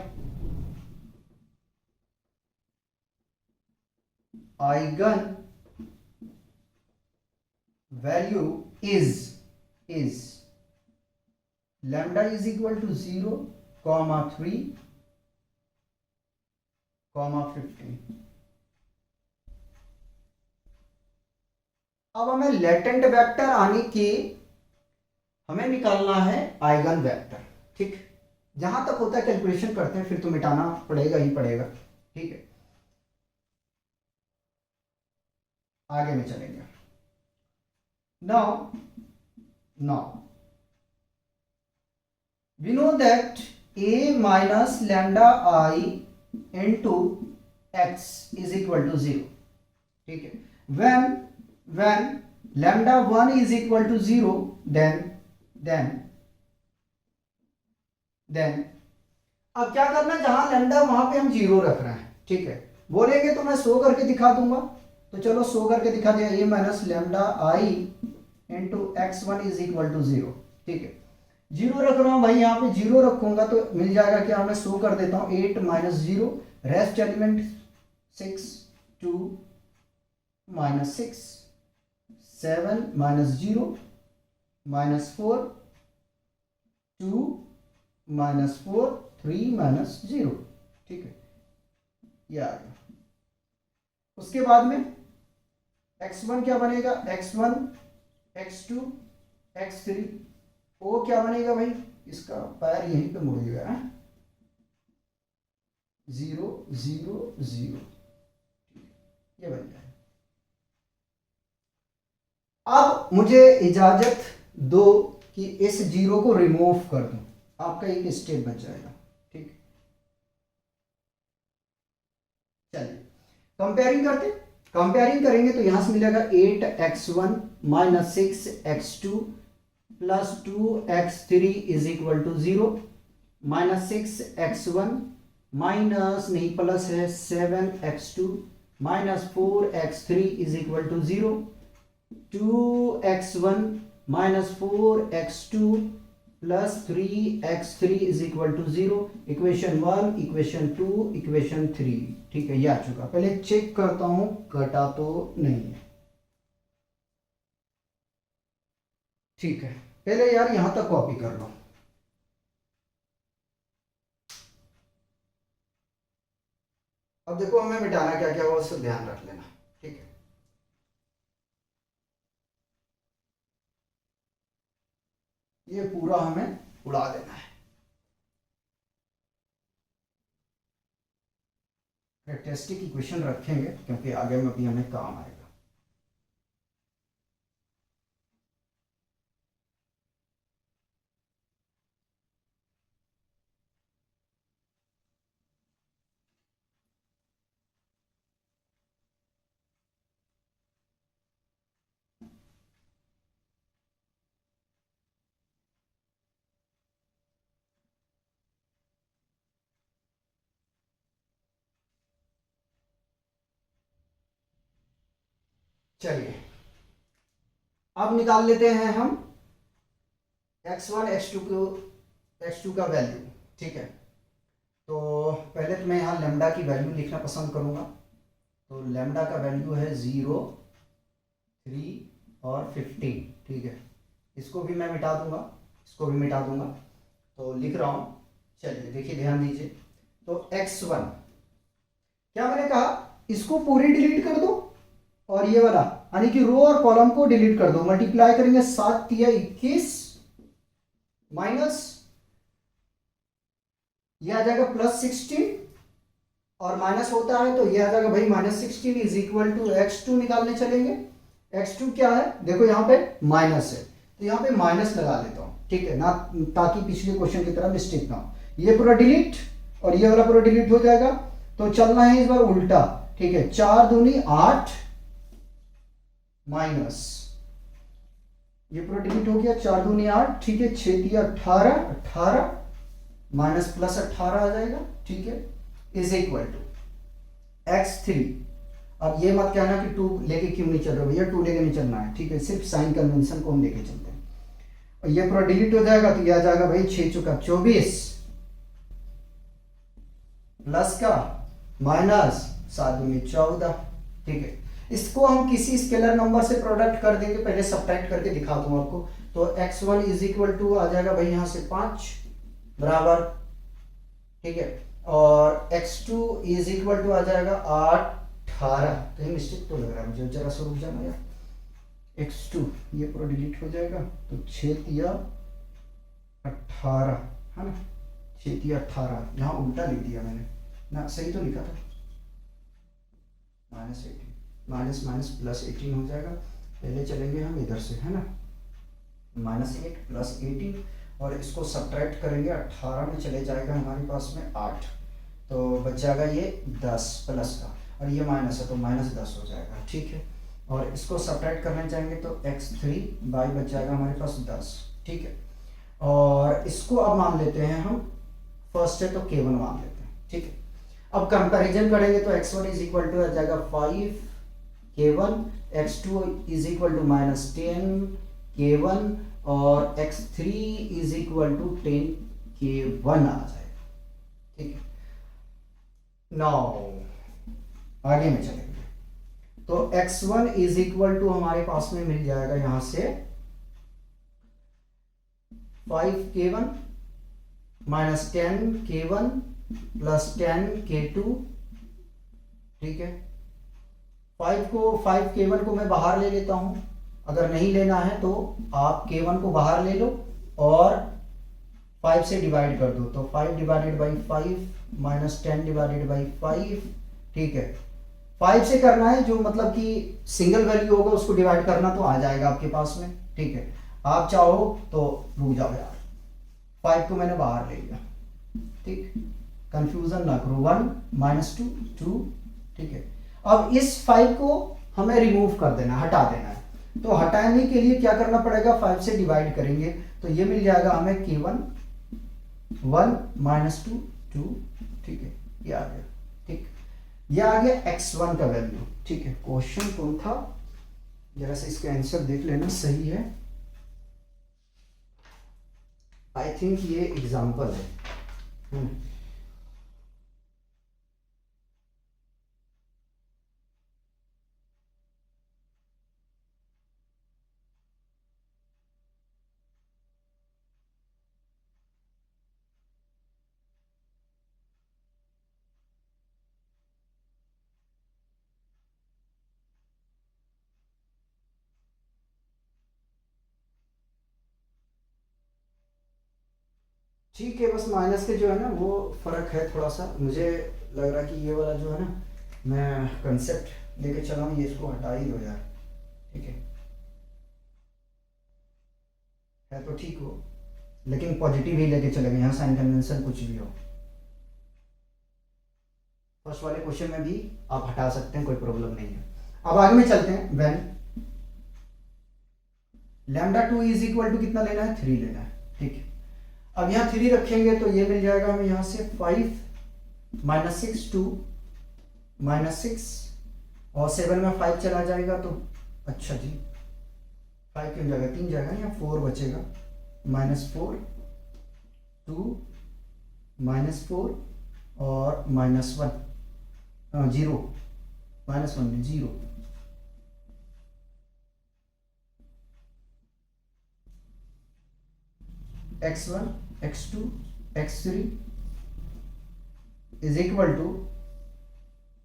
eigen value is lambda is equal to 0, 3, 15। अब हमें लेटेंट वेक्टर आने की हमें निकालना है आइगन वेक्टर, ठीक। जहां तक होता है कैलकुलेशन करते हैं, फिर तो मिटाना पड़ेगा ही पड़ेगा, ठीक है। आगे में चलेंगे। now we know that a minus lambda I into x is equal to 0, ठीक है। when lambda 1 is equal to 0, then अब क्या करना है, जहां लैम्डा वहां पे हम 0 रख रहे हैं, ठीक है। बोलेंगे तो मैं शो करके दिखा दूंगा, तो चलो शो करके दिखा दिया, A minus lambda I into x1 is equal to 0, ठीक है। 0 रख रहा हूं भाई, यहाँ पे 0 रखूंगा तो मिल जाएगा क्या, मैं शो कर देता हूं 8 minus 0, rest element 6, 2 minus 6, 7 minus 0 minus 4, 2 minus 4, 3 minus 0, ठीक है, ये आ गया। उसके बाद में x1 क्या बनेगा, x1 x2 x3, o क्या बनेगा भाई, इसका पैर यहीं पे मुड़ेगा, 0 0 0, ये बन जाएगा। अब मुझे इजाजत दो कि इस 0 को रिमूव कर दूं, आपका एक स्टेप बच जाएगा, ठीक। चलिए कंपेयरिंग करते, कंपेयरिंग करेंगे तो यहां से मिलेगा 8x1 minus 6x2 plus 2x3 is equal to 0, minus 6x1 minus नहीं प्लस है 7x2 minus 4x3 is equal to 0, 2x1 minus 4x2 plus 3x3 is equal to 0, equation 1 equation 2 equation 3, ठीक है, ये आ चुका। पहले चेक करता हूं कटा तो नहीं है, ठीक है। पहले यार यहां तक कॉपी कर लो, अब देखो हमें मिटाना क्या क्या हुआ उससे ध्यान रख लेना, ठीक है। ये पूरा हमें उड़ा देना है, कैरेक्टरिस्टिक इक्वेशन रखेंगे क्योंकि आगे में भी हमें काम आएगा। चलिए अब निकाल लेते हैं हम x1 x2 को, x2 का वैल्यू, ठीक है। तो पहले तो मैं यहाँ लैम्डा की वैल्यू लिखना पसंद करूंगा, तो लैम्डा का वैल्यू है 0, 3 और 15, ठीक है। इसको भी मैं मिटा दूंगा, इसको भी मिटा दूंगा, तो लिख रहा हूं। चलिए देखिए ध्यान दीजिए, तो x1 क्या मैंने कहा, इसको पूरी डिलीट कर दो और ये वाला यानी कि रो और कॉलम को डिलीट कर दो, मल्टीप्लाई करेंगे 7 या 21 माइनस ये आ जाएगा प्लस 16 और माइनस होता है तो ये आ जाएगा भाई minus 16 is equal to x2 निकालने चलेंगे। x2 क्या है, देखो यहाँ पे माइनस है तो यहाँ पे माइनस लगा लेता हूँ, ठीक है ना, ताकि पिछले क्वेश्चन की तरह मिस्टेक ना हो। ये पूरा डिलीट और ये वाला पूरा डिलीट हो जाएगा, तो चलना है इस बार उल्टा, ठीक है। 4 दूनी 8 माइनस ये पूरा डिलीट हो गया, 4 दूनी 8, ठीक है, 6 तिया 18, 18 माइनस प्लस 18 आ जाएगा, ठीक है, इज इक्वल टू x3। अब ये मत कहना कि 2 लेके क्यों नहीं चल रहे भैया, 2 लेके नहीं चलना है, ठीक है, सिर्फ साइन कन्वेंशन को हम लेके चलते हैं। और ये पूरा डिलीट हो जाएगा तो ये आ जाएगा भाई 6 चुका 24 प्लस का माइनस 7 दूनी 14, ठीक है। इसको हम किसी स्केलर नंबर से प्रोडक्ट कर देंगे, पहले सब्ट्रैक्ट करके दिखा दूं आपको। तो x1 इज इक्वल टू आ जाएगा भाई यहां से 5 बराबर, ठीक है, और x2 इज इक्वल टू आ जाएगा 8 18, कहीं मिस्टेक तो लग रहा है मुझे, जरा सा रुक जाना यार। x2 ये पूरा डिलीट हो जाएगा तो 6 तिया 18 है ना, 6 तिया 18, यहाँ उल्टा लिख दिया मैंने ना, सही तो लिखा था, माइनस 18 माइनस माइनस प्लस 18 हो जाएगा। पहले चलेंगे हम इधर से, है ना, -8 प्लस 18 और इसको सब्ट्रैक्ट करेंगे, 18 में चले जाएगा हमारे पास में 8, तो बच जाएगा ये 10 प्लस का, और ये माइनस है तो -10 हो जाएगा, ठीक है। और इसको सब्ट्रैक्ट करना चाहेंगे तो x3 बाई बच जाएगा हमारे पास 10, ठीक है। और इसको अब मान लेते हैं हम फर्स्ट है तो K1 मान लेते हैं, ठीक है। अब कंपैरिजन करेंगे तो x1 इज इक्वल टू आ जाएगा 5 K1, x2 is equal to -10 K1 और x3 is equal to 10 K1 आ जाएगा, ठीक है। नाउ आगे में चलेंगे तो x1 इज इक्वल टू हमारे पास में मिल जाएगा यहां से 5K1 -10K1 प्लस 10K2, ठीक है। 5K1 को मैं बाहर ले लेता हूं, अगर नहीं लेना है तो आप K1 को बाहर ले लो और 5 से डिवाइड कर दो, तो 5 divided by 5 minus 10 divided by 5, ठीक है। 5 से करना है, जो मतलब कि सिंगल वैल्यू होगा उसको डिवाइड करना तो आ जाएगा आपके पास में, ठीक है। आप चाहो तो रुक जाओ यार, 5 को मैंने बाहर ले लिया, ठीक, कंफ्यूजन ना करो। 1 -2 2, ठीक है। अब इस 5 को हमें रिमूव कर देना, हटा देना है, तो हटाने के लिए क्या करना पड़ेगा, 5 से डिवाइड करेंगे तो ये मिल जाएगा हमें K1 1 -2 2, ठीक है, ये आ गया, ठीक। ये आ गया x1 का वैल्यू, ठीक है। क्वेश्चन कौन था, जरा से इसका आंसर देख लेना, सही है, आई थिंक ये एग्जाम्पल है। ठीक है, बस माइनस के जो है ना वो फर्क है थोड़ा सा, मुझे लग रहा है कि ये वाला जो है ना, मैं कंसेप्ट लेके चला हूँ, ये इसको हटा ही दो यार, ठीक है तो ठीक हो, लेकिन पॉजिटिव ही लेके चलेंगे, यहाँ साइन कन्वेंशन कुछ भी हो। फर्स्ट वाले क्वेश्चन में भी आप हटा सकते हैं, कोई प्रॉब्लम नहीं है। अब आगे में चलते हैं, व्हेन λ2 इज इक्वल टू कितना लेना है, 3 लेना है, ठीक है। अब यहाँ 3 रखेंगे तो ये मिल जाएगा हमें यहाँ से 5 -6 2 -6 और 7 में 5 चला जाएगा तो अच्छा जी 5 क्यों जाएगा, 3 जाएगा, यहाँ 4 बचेगा, -4 2 -4 और -1 0 -1 में 0, x1 x2 x3 is equal to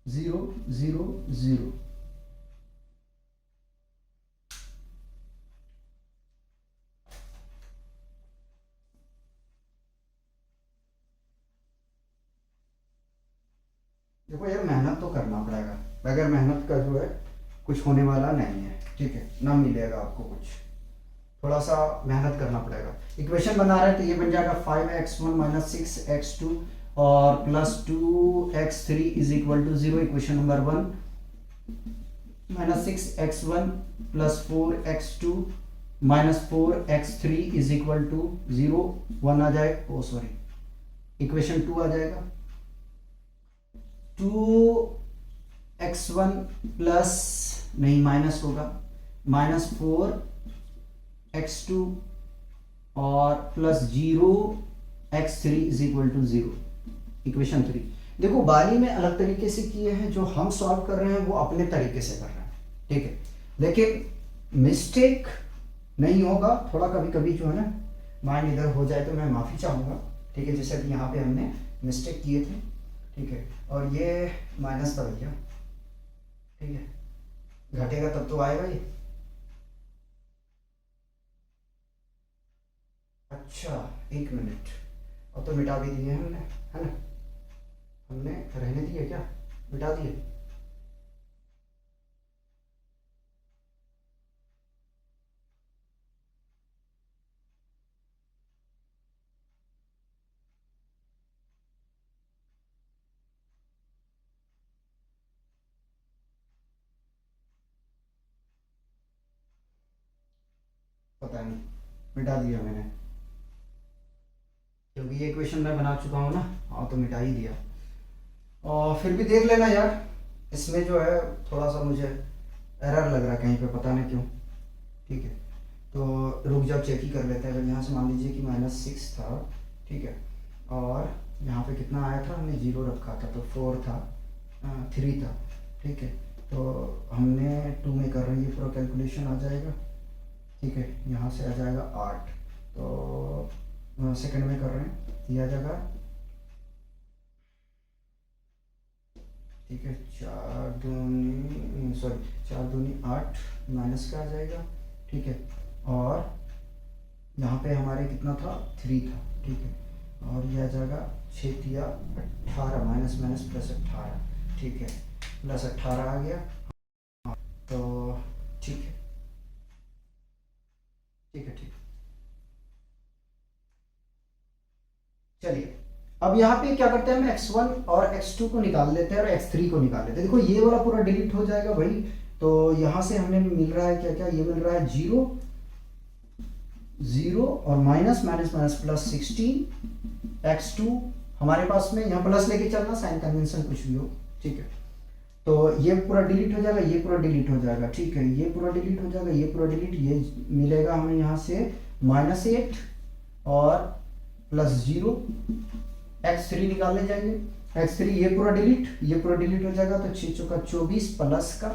0 0 0। देखो यार, मेहनत तो करना पड़ेगा, बगैर मेहनत का जो है कुछ होने वाला नहीं है, ठीक है, ना मिलेगा आपको कुछ, थोड़ा सा मेहनत करना पड़ेगा। इक्वेशन बना रहे हैं तो ये बन जाएगा 5x1 -6x2 और +2x3 is equal to 0, equation number 1, -6x1 +4x2 -4x3 is equal to 0, 1 आ जाए, ओ सॉरी, इक्वेशन 2 आ जाएगा, 2x1 प्लस नहीं माइनस होगा, -4x2 और +0x3 is equal to 0, equation 3। देखो बारी में अलग तरीके से किए हैं, जो हम सॉल्व कर रहे हैं वो अपने तरीके से कर रहे हैं, ठीक है, लेकिन मिस्टेक नहीं होगा, थोड़ा कभी कभी जो है ना माइंड इधर हो जाए तो मैं माफ़ी चाहूँगा, ठीक है, जैसे कि यहाँ पे हमने मिस्टेक किए थे, ठीक है। और ये माइनस था भैया, ठीक है, घटेगा तब तो आएगा ये, अच्छा 1 मिनट, अब तो मिटा भी दिए हमने, है ना, हमने रहने दिए क्या, मिटा दिए, पता नहीं, मिटा दिया मैंने, क्योंकि ये इक्वेशन मैं बना चुका हूँ ना। हाँ तो मिटा ही दिया। और फिर भी देख लेना यार, इसमें जो है थोड़ा सा मुझे एरर लग रहा है कहीं पे, पता नहीं क्यों। ठीक है, तो रुक जाओ, चेक ही कर लेते हैं। अगर यहाँ से मान लीजिए कि -6 था, ठीक है, और यहाँ पे कितना आया था, हमने 0 रखा था तो 4 था, 3 था, ठीक है। तो हमने 2 में कर रहे हैं, ये पूरा कैलकुलेशन आ जाएगा, ठीक है। यहाँ से आ जाएगा 8, तो सेकंड में कर रहे हैं, ये आ जाएगा, ठीक है। 4 दूनी 8 माइनस का आ जाएगा, ठीक है। और यहाँ पे हमारे कितना था, 3 था, ठीक है। और ये आ जाएगा 6 तिया 18, माइनस माइनस प्लस 18, ठीक है, प्लस 18 आ गया। तो ठीक है, ठीक है, ठीक। चलिए अब यहाँ पे क्या करते हैं, हम x1 और x2 को निकाल लेते हैं और x3 को निकाल लेते हैं। देखो ये वाला पूरा डिलीट हो जाएगा भाई। तो यहाँ से हमें मिल रहा है क्या क्या, ये मिल रहा है 0 0 और minus minus minus plus 16 x2 हमारे पास में, यहाँ प्लस लेके चलना, साइन कन्वेंशन कुछ भी हो, ठीक है। तो ये पूरा डिलीट हो जाएगा, ये पूरा डिलीट हो जाएगा, ठीक है। ये पूरा डिलीट हो जाएगा, ये पूरा डिलीट, ये मिलेगा हमें यहाँ से -8 और +0, x3 निकालने जाएंगे। x3 ये पूरा डिलीट, ये पूरा डिलीट हो जाएगा, तो 6 चौका 24 प्लस का,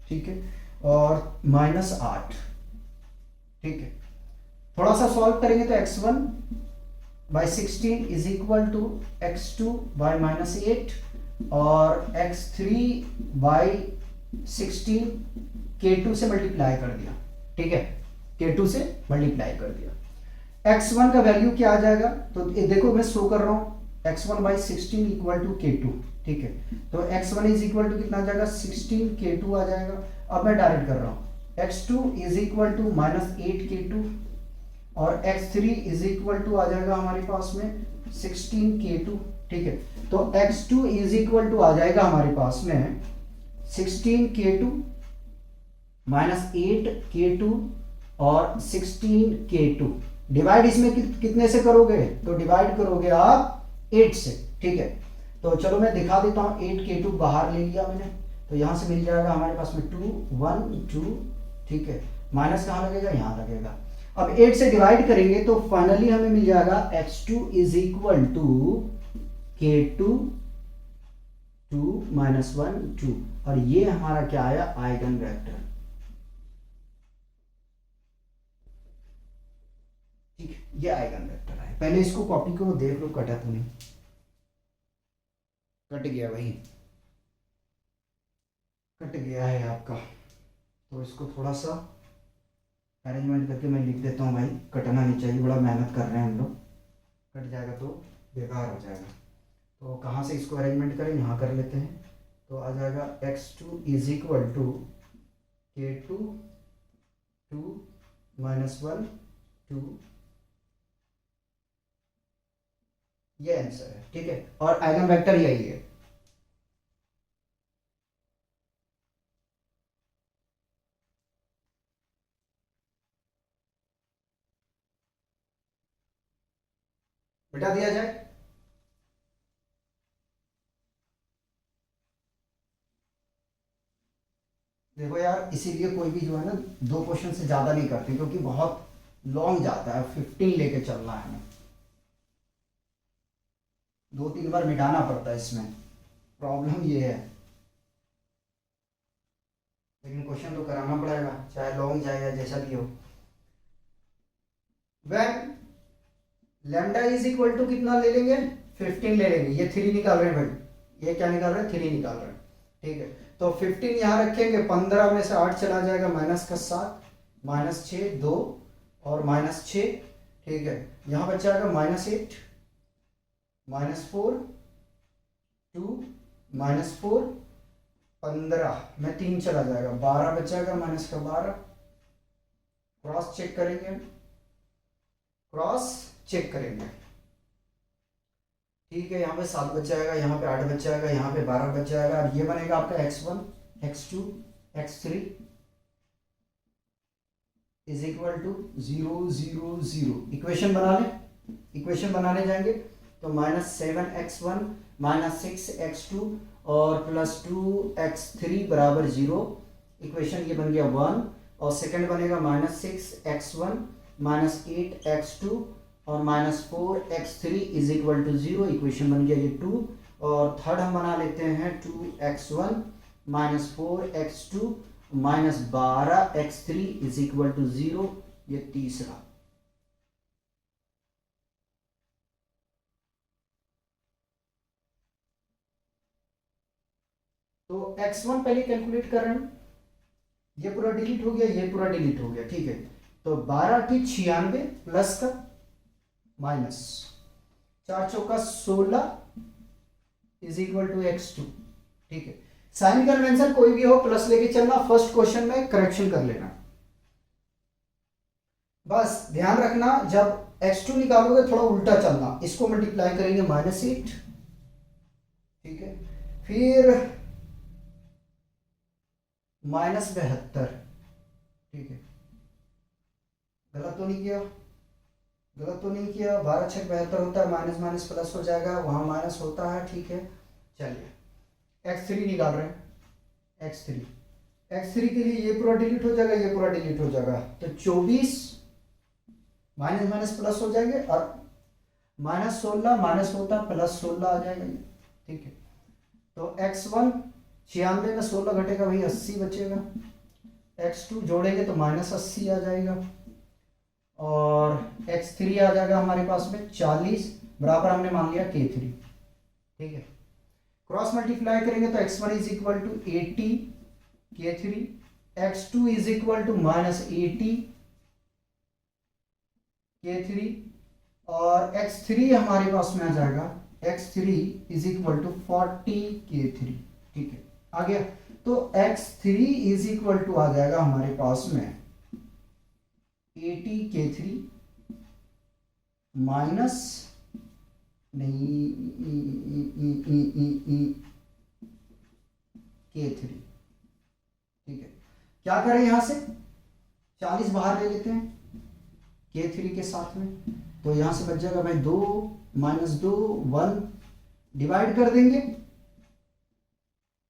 ठीक है, और -8, ठीक है। थोड़ा सा सॉल्व करेंगे तो x1/16 is equal to x2/-8 और x3/16 k2 से मल्टीप्लाई कर दिया, ठीक है, k2 से मल्टीप्लाई कर दिया। x1 का वैल्यू क्या आ जाएगा, तो ये देखो मैं शो कर रहा हूं, x1/16 इक्वल टू k2, ठीक है। तो x1 इज इक्वल टू कितना आ जाएगा, 16 k2 आ जाएगा। अब मैं डायरेक्ट कर रहा हूं, x2 is equal to -8 k2 और x3 इज इक्वल टू आ जाएगा हमारे पास में 16 k2, ठीक है। तो x2 इज इक्वल टू आ जाएगा हमारे पास में 16 k2 -8 k2 और 16 k2। डिवाइड इसमें कितने से करोगे, तो डिवाइड करोगे आप 8 से, ठीक है। तो चलो मैं दिखा देता हूं, 8 k2 बाहर ले लिया मैंने, तो यहां से मिल जाएगा हमारे पास में 2 1 2, ठीक है। माइनस कहां लगेगा, यहां लगेगा। अब 8 से डिवाइड करेंगे तो फाइनली हमें मिल जाएगा x2 is equal to k2 2 -1 2, और ये हमारा क्या आया, आइगन वेक्टर, ठीक है। ये आइगन वेक्टर है। पहले इसको कॉपी करो, देख लो कटा तो नहीं, कट गया भाई, कट गया है आपका। तो इसको थोड़ा सा अरेंजमेंट करके मैं लिख देता हूँ भाई, कटना नहीं चाहिए, बड़ा मेहनत कर रहे हैं हम लोग, कट जाएगा तो बेकार हो जाएगा। तो कहाँ से इसको अरेंजमेंट करें, यहाँ कर लेते हैं। तो आ जाएगा x2 is equal to k2 2 -1 2, ये आंसर है, ठीक है। और आइगन वेक्टर यही है। बेटा दिया जाए, देखो यार, इसीलिए कोई भी जो है ना 2 क्वेश्चन से ज्यादा नहीं करते, क्योंकि बहुत लॉन्ग जाता है, 15 लेके चलना है हमें, 2-3 बार मिटाना पड़ता है इसमें, प्रॉब्लम ये है। लेकिन क्वेश्चन तो कराना पड़ेगा, चाहे लॉन्ग जाए या जैसा भी हो। When lambda is equal to कितना ले लेंगे, 15 ले लेंगे। ये 3 निकाल रहे हैं भाई, ये क्या निकाल रहे हैं, 3 निकाल रहे हैं, ठीक है। तो 15 यहाँ रखेंगे, 15 में से 8 चला जाएगा, -7 -6 2 और -6, ठीक है। यहाँ बच जाएगा -8 -4 2 -4 15 में 3 चला जाएगा, 12 बच जाएगा, -12। क्रॉस चेक करेंगे, क्रॉस चेक करेंगे, ठीक है। यहाँ पे 7 बच जाएगा, यहाँ पे 8 बच जाएगा, यहाँ पे 12 बच जाएगा, और ये बनेगा आपका x1 x2 x3 is equal to 0 0 0। Equation बना लें, इक्वेशन बनाने जाएंगे तो -7x1 -6x2 और +2x3 बराबर 0। इक्वेशन ये बन गया 1 और सेकंड बनेगा -6x1 -8x2 और -4x3 is equal to 0। Equation बन गया ये 2 और थर्ड हम बना लेते हैं 2x1 -4x2 -12x3 is equal to 0। ये तीसरा। तो x1 पहले कैलकुलेट कर रहे हैं, ये पूरा डिलीट हो गया, ये पूरा डिलीट हो गया, ठीक है। तो 12 × 96 प्लस का माइनस 4 चौका 16 इज इक्वल टू x2, ठीक है। साइन कन्वेंशन कोई भी हो प्लस लेके चलना, फर्स्ट क्वेश्चन में करेक्शन कर लेना। बस ध्यान रखना जब x2 निकालोगे थोड़ा उल्टा चलना, इसको मल्टीप्लाई करेंगे -8, ठीक है, फिर -72, ठीक है। गलत तो नहीं किया, गलत तो नहीं किया, 12 × 6 = 72 होता है, माइनस माइनस प्लस हो जाएगा, वहां माइनस होता है, ठीक है। चलिए x3 निकाल रहे हैं, x3 के लिए ये पूरा डिलीट हो जाएगा, ये पूरा डिलीट हो जाएगा, तो 24 माइनस माइनस प्लस हो जाएंगे और -16 माइनस होता +16 आ जाएगा, ठीक है। तो x1 96 में 16 घटेगा भाई 80 बचेगा, x2 जोड़ेंगे तो -80 आ जाएगा और x3 आ जाएगा हमारे पास में 40 बराबर हमने मान लिया k3, ठीक है। क्रॉस मल्टीप्लाई करेंगे तो x1 is equal to 80 k3, x2 is equal to -80 k3 और x3 हमारे पास में आ जाएगा, x3 is equal to 40 k3, ठीक है। आ गया, तो x3 इज इक्वल टू आ जाएगा हमारे पास में 80 k3 माइनस k3, ठीक है। क्या करें, यहां से 40 बाहर ले लेते हैं k3 के साथ में, तो यहां से बच जाएगा भाई 2 -2 1, डिवाइड कर देंगे,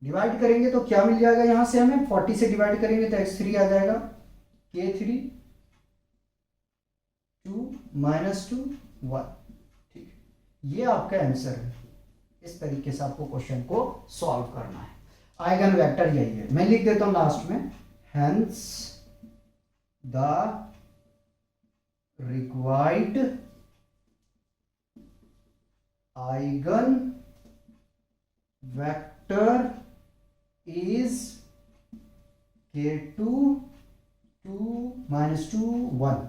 डिवाइड करेंगे तो क्या मिल जाएगा, यहां से हमें 40 से डिवाइड करेंगे तो x3 आ जाएगा k3 2 -2 1, ठीक है। ये आपका आंसर है। इस तरीके से आपको क्वेश्चन को सॉल्व करना है। आइगन वेक्टर यही है, मैं लिख देता हूं लास्ट में, hence the required eigen vector is k2 2 -2 1,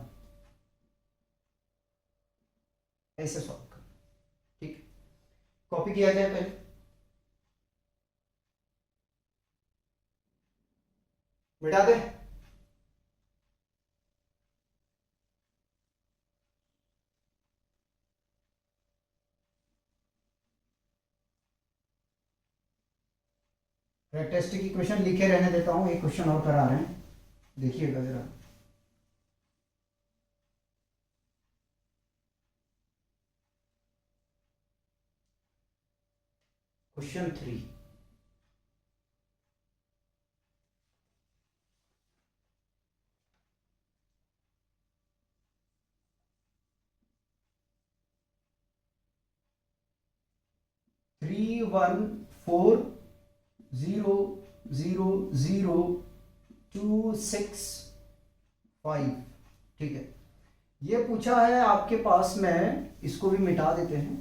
ऐसे सॉल्व कर, ठीक। कॉपी किया जाए पहले, मिटा दे, कैरेक्टरिस्टिक इक्वेशन लिखे रहने देता हूं, एक क्वेश्चन और करा रहे हैं, देखिएगा जरा। क्वेश्चन 3, थ्री 1 4 0 0 0 2 6 5, ठीक है। ये पूछा है आपके पास में, इसको भी मिटा देते हैं।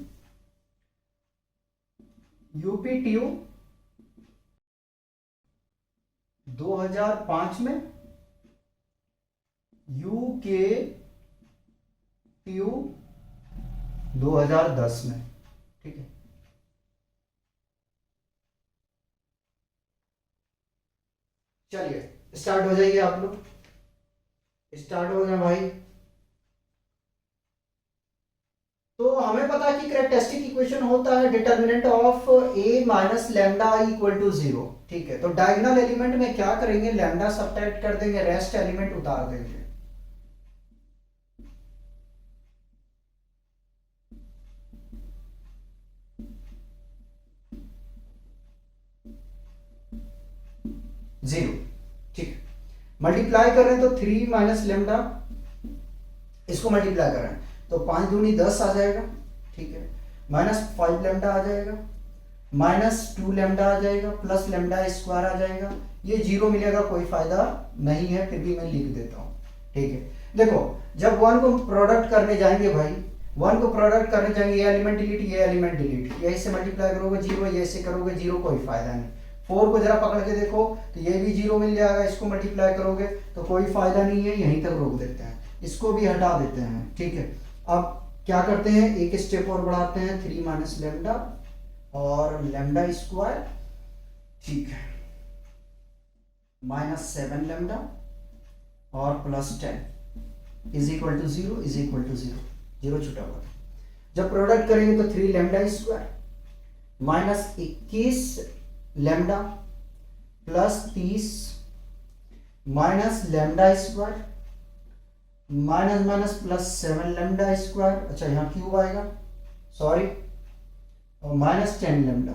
यूपीटीयू 2005 में, यूके टीयू 2010 में, ठीक है। चलिए स्टार्ट हो जाइए आप लोग, स्टार्ट हो गए भाई। तो हमें पता है कि कैरेक्टरिस्टिक इक्वेशन होता है determinant of a minus lambda equal to 0, ठीक है। तो डायगोनल एलिमेंट में क्या करेंगे, लैम्डा सब्ट्रैक्ट कर देंगे, रेस्ट एलिमेंट उतार देंगे। मल्टीप्लाई कर रहे हैं तो 3 माइनस लेमडा, इसको मल्टीप्लाई कर रहे हैं तो 5 दूनी 10 आ जाएगा, ठीक है, माइनस 5 लेमडा आ जाएगा, माइनस 2 लेमडा आ जाएगा, प्लस लेमडा स्क्वायर आ जाएगा। ये जीरो मिलेगा, कोई फायदा नहीं है, फिर भी मैं लिख देता हूँ, ठीक है। देखो जब 1 को प्रोडक्ट करने जाएंगे भाई, 1 को प्रोडक्ट करने जाएंगे, ये एलिमेंट डिलीट, ये एलिमेंट डिलीट, यही से मल्टीप्लाई करोगे जीरो, ये से करोगे जीरो, कोई फायदा नहीं। 4 को जरा पकड़ के देखो तो ये भी जीरो मिल जाएगा, इसको मल्टीप्लाई करोगे तो कोई फायदा नहीं है, यहीं तक रोक देते हैं, इसको भी हटा देते हैं, ठीक है। अब क्या करते हैं, एक स्टेप और बढ़ाते हैं, 3 माइनस लेमडा और लेमडा स्क्वायर, ठीक है, माइनस 7 लेमडा और plus 10 is equal to 0, is equal to 0, zero छुटा हुआ। जब प्रोडक्ट करेंगे तो 3 lambda square minus 21 lambda plus 30 minus lambda square minus minus plus 7 lambda square, अच्छा यहाँ क्यूब आएगा, सॉरी, और माइनस 10 लेमडा,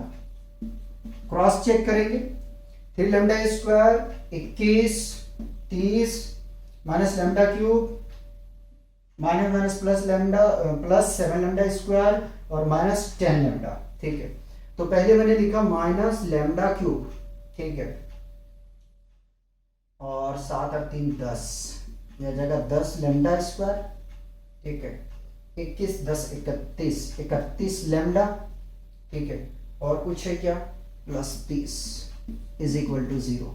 क्रॉस चेक करेंगे, 3 lambda square 21 30 minus lambda cube minus minus plus lambda plus 7 lambda square और minus 10 lambda, ठीक है। तो पहले मैंने लिखा माइनस लेमडा क्यूब, ठीक है, और 7 और 3 10, यह जगह 10 लेमडा स्क्वायर, ठीक है, 21 10 31 लेमडा, ठीक है, और कुछ है क्या, प्लस 30 इज इक्वल टू 0।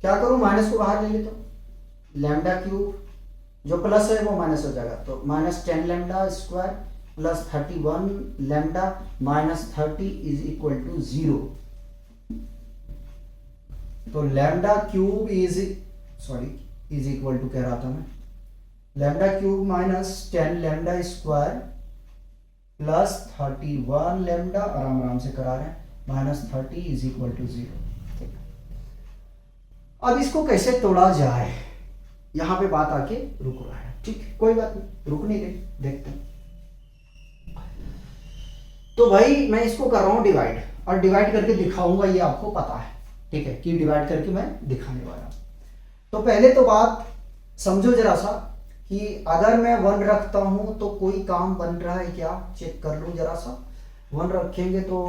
क्या करूं, माइनस को बाहर ले लेता हूं, लेमडा क्यूब जो प्लस है वो माइनस हो जाएगा, तो minus 10 lambda square plus 31 lambda minus 30 is equal to 0। तो lambda cube is equal to कह रहा था मैं, lambda cube minus 10 lambda square plus 31 lambda, आराम आराम से करा रहे हैं, माइनस 30 इज इक्वल टू 0। अब इसको कैसे तोड़ा जाए, यहां पे बात आके रुक रहा है, ठीक है, कोई बात नहीं, रुक नहीं रही, देखते हैं। तो भाई मैं इसको कर रहा हूं डिवाइड, और डिवाइड करके दिखाऊंगा, ये आपको पता है, ठीक है, कि डिवाइड करके मैं दिखाने वाला हूं। तो पहले तो बात समझो जरा सा कि अगर मैं 1 रखता हूं तो कोई काम बन रहा है क्या, चेक कर लूं जरा सा। 1 रखेंगे तो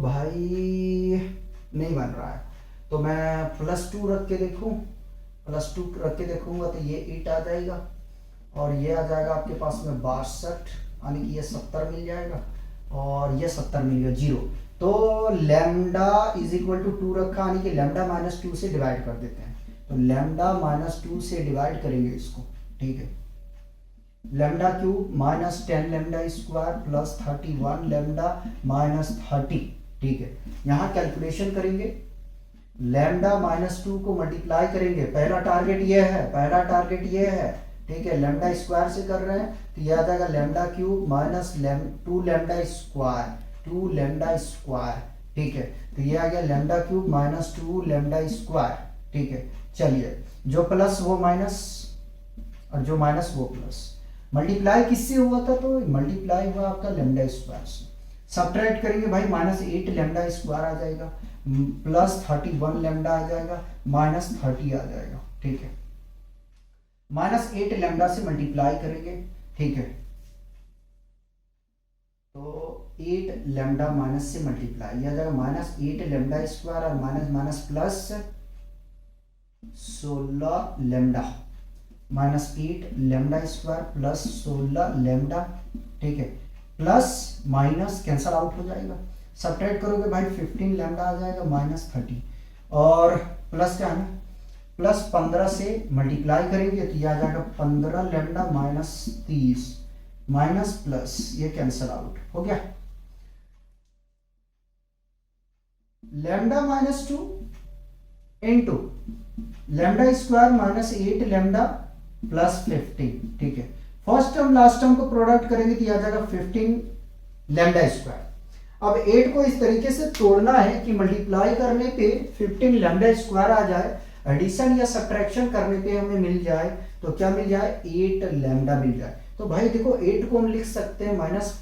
भाई नहीं बन रहा है, तो मैं प्लस 2 रख के देखूं, प्लस 2 रख के देखूंगा तो ये 8 आ जाएगा, और ये आ जाएगा आपके पास में 62, यानी कि ये 70 मिल जाएगा, और ये 70 मिल गया 0। तो लेमडा इज इक्वल टू 2 रखा, यानी कि लेमडा माइनस 2 से डिवाइड कर देते हैं, तो लेमडा माइनस 2 से डिवाइड करेंगे इसको, ठीक है। Lambda cube minus 10 lambda square plus 31 lambda minus 30, ठीक है। यहाँ कैलकुलेशन करेंगे, लेमडा माइनस 2 को मल्टीप्लाई करेंगे, पहला टारगेट ये है, ठीक है, लेमडा स्क्वायर से कर रहे हैं, तो यह आ जाएगा lambda cube minus 2 lambda square, ठीक है, तो ये आ गया lambda cube minus 2 lambda square, ठीक है। चलिए, जो प्लस वो माइनस और जो माइनस वो प्लस, मल्टीप्लाई किससे हुआ था, तो मल्टीप्लाई हुआ आपका लेमडा स्क्वायर से, सब्ट्रैक्ट करेंगे भाई, माइनस 8 लेमडा स्क्वायर आ जाएगा, प्लस 31 लेमडा आ जाएगा, माइनस 30 आ जाएगा, ठीक है। माइनस 8 लेमडा से मल्टीप्लाई करेंगे, ठीक है, तो 8 लेमडा माइनस से मल्टीप्लाई, यह जाएगा माइनस 8 लेमडा स्क्वायर और minus minus plus 16 lambda, minus 8 lambda square plus 16 lambda, ठीक है, प्लस माइनस कैंसल आउट हो जाएगा, सब्ट्रैक्ट करोगे भाई 15 लेमडा आ जाएगा माइनस 30, और प्लस क्या है, प्लस 15 से मल्टीप्लाई करेंगे तो यह आ जाएगा 15 लेमडा माइनस 30, माइनस प्लस ये कैंसल आउट हो गया, lambda minus 2 into lambda square minus 8 lambda plus 15, ठीक है। फर्स्ट टर्म लास्ट टर्म को प्रोडक्ट करेंगे तो यह आ जाएगा 15 लेमडा स्क्वायर। अब 8 को इस तरीके से तोड़ना है कि मल्टीप्लाई करने पे 15 लेमडा स्क्वायर आ जाए, एडिशन या सब्ट्रैक्शन करने पे हमें मिल जाए तो क्या मिल जाए, 8 लेमडा मिल जाए। तो भाई देखो 8 को हम लिख सकते हैं माइनस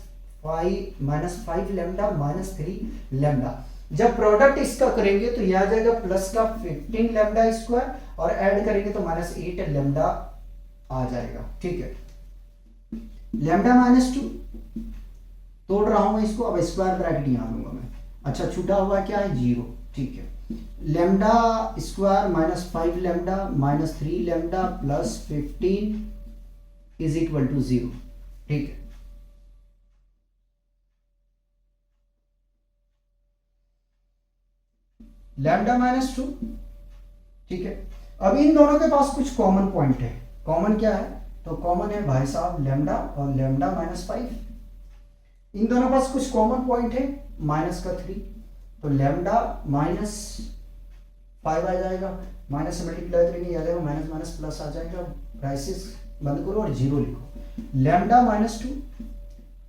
5 लेमडा माइनस 3 लेमडा, जब प्रोडक्ट इसका करेंगे तो यह आ जाएगा प्लस का 15 लेमडा स्क्वायर और ऐड करेंगे तो -8 लेमडा आ जाएगा। ठीक है, लेमडा -2 तोड़ रहा हूं इसको, अब स्क्वायर ब्रैकेट यहां लूंगा मैं। अच्छा, छूटा हुआ क्या है 0। ठीक है, lambda square -5 lambda -3 lambda plus 15 is equal to 0। ठीक है, लैम्डा -2। ठीक है, अब इन दोनों के पास कुछ कॉमन पॉइंट है। कॉमन क्या है? तो कॉमन है भाई साहब लैम्डा और लैम्डा -5। इन दोनों के पास कुछ कॉमन पॉइंट है, -3, तो लैम्डा -5 आ जाएगा, माइनस से मल्टीप्लाई करेंगे आ जाएगा माइनस माइनस प्लस आ जाएगा, ब्रैकेट्स बंद करो और 0 लिखो। लैम्डा -2,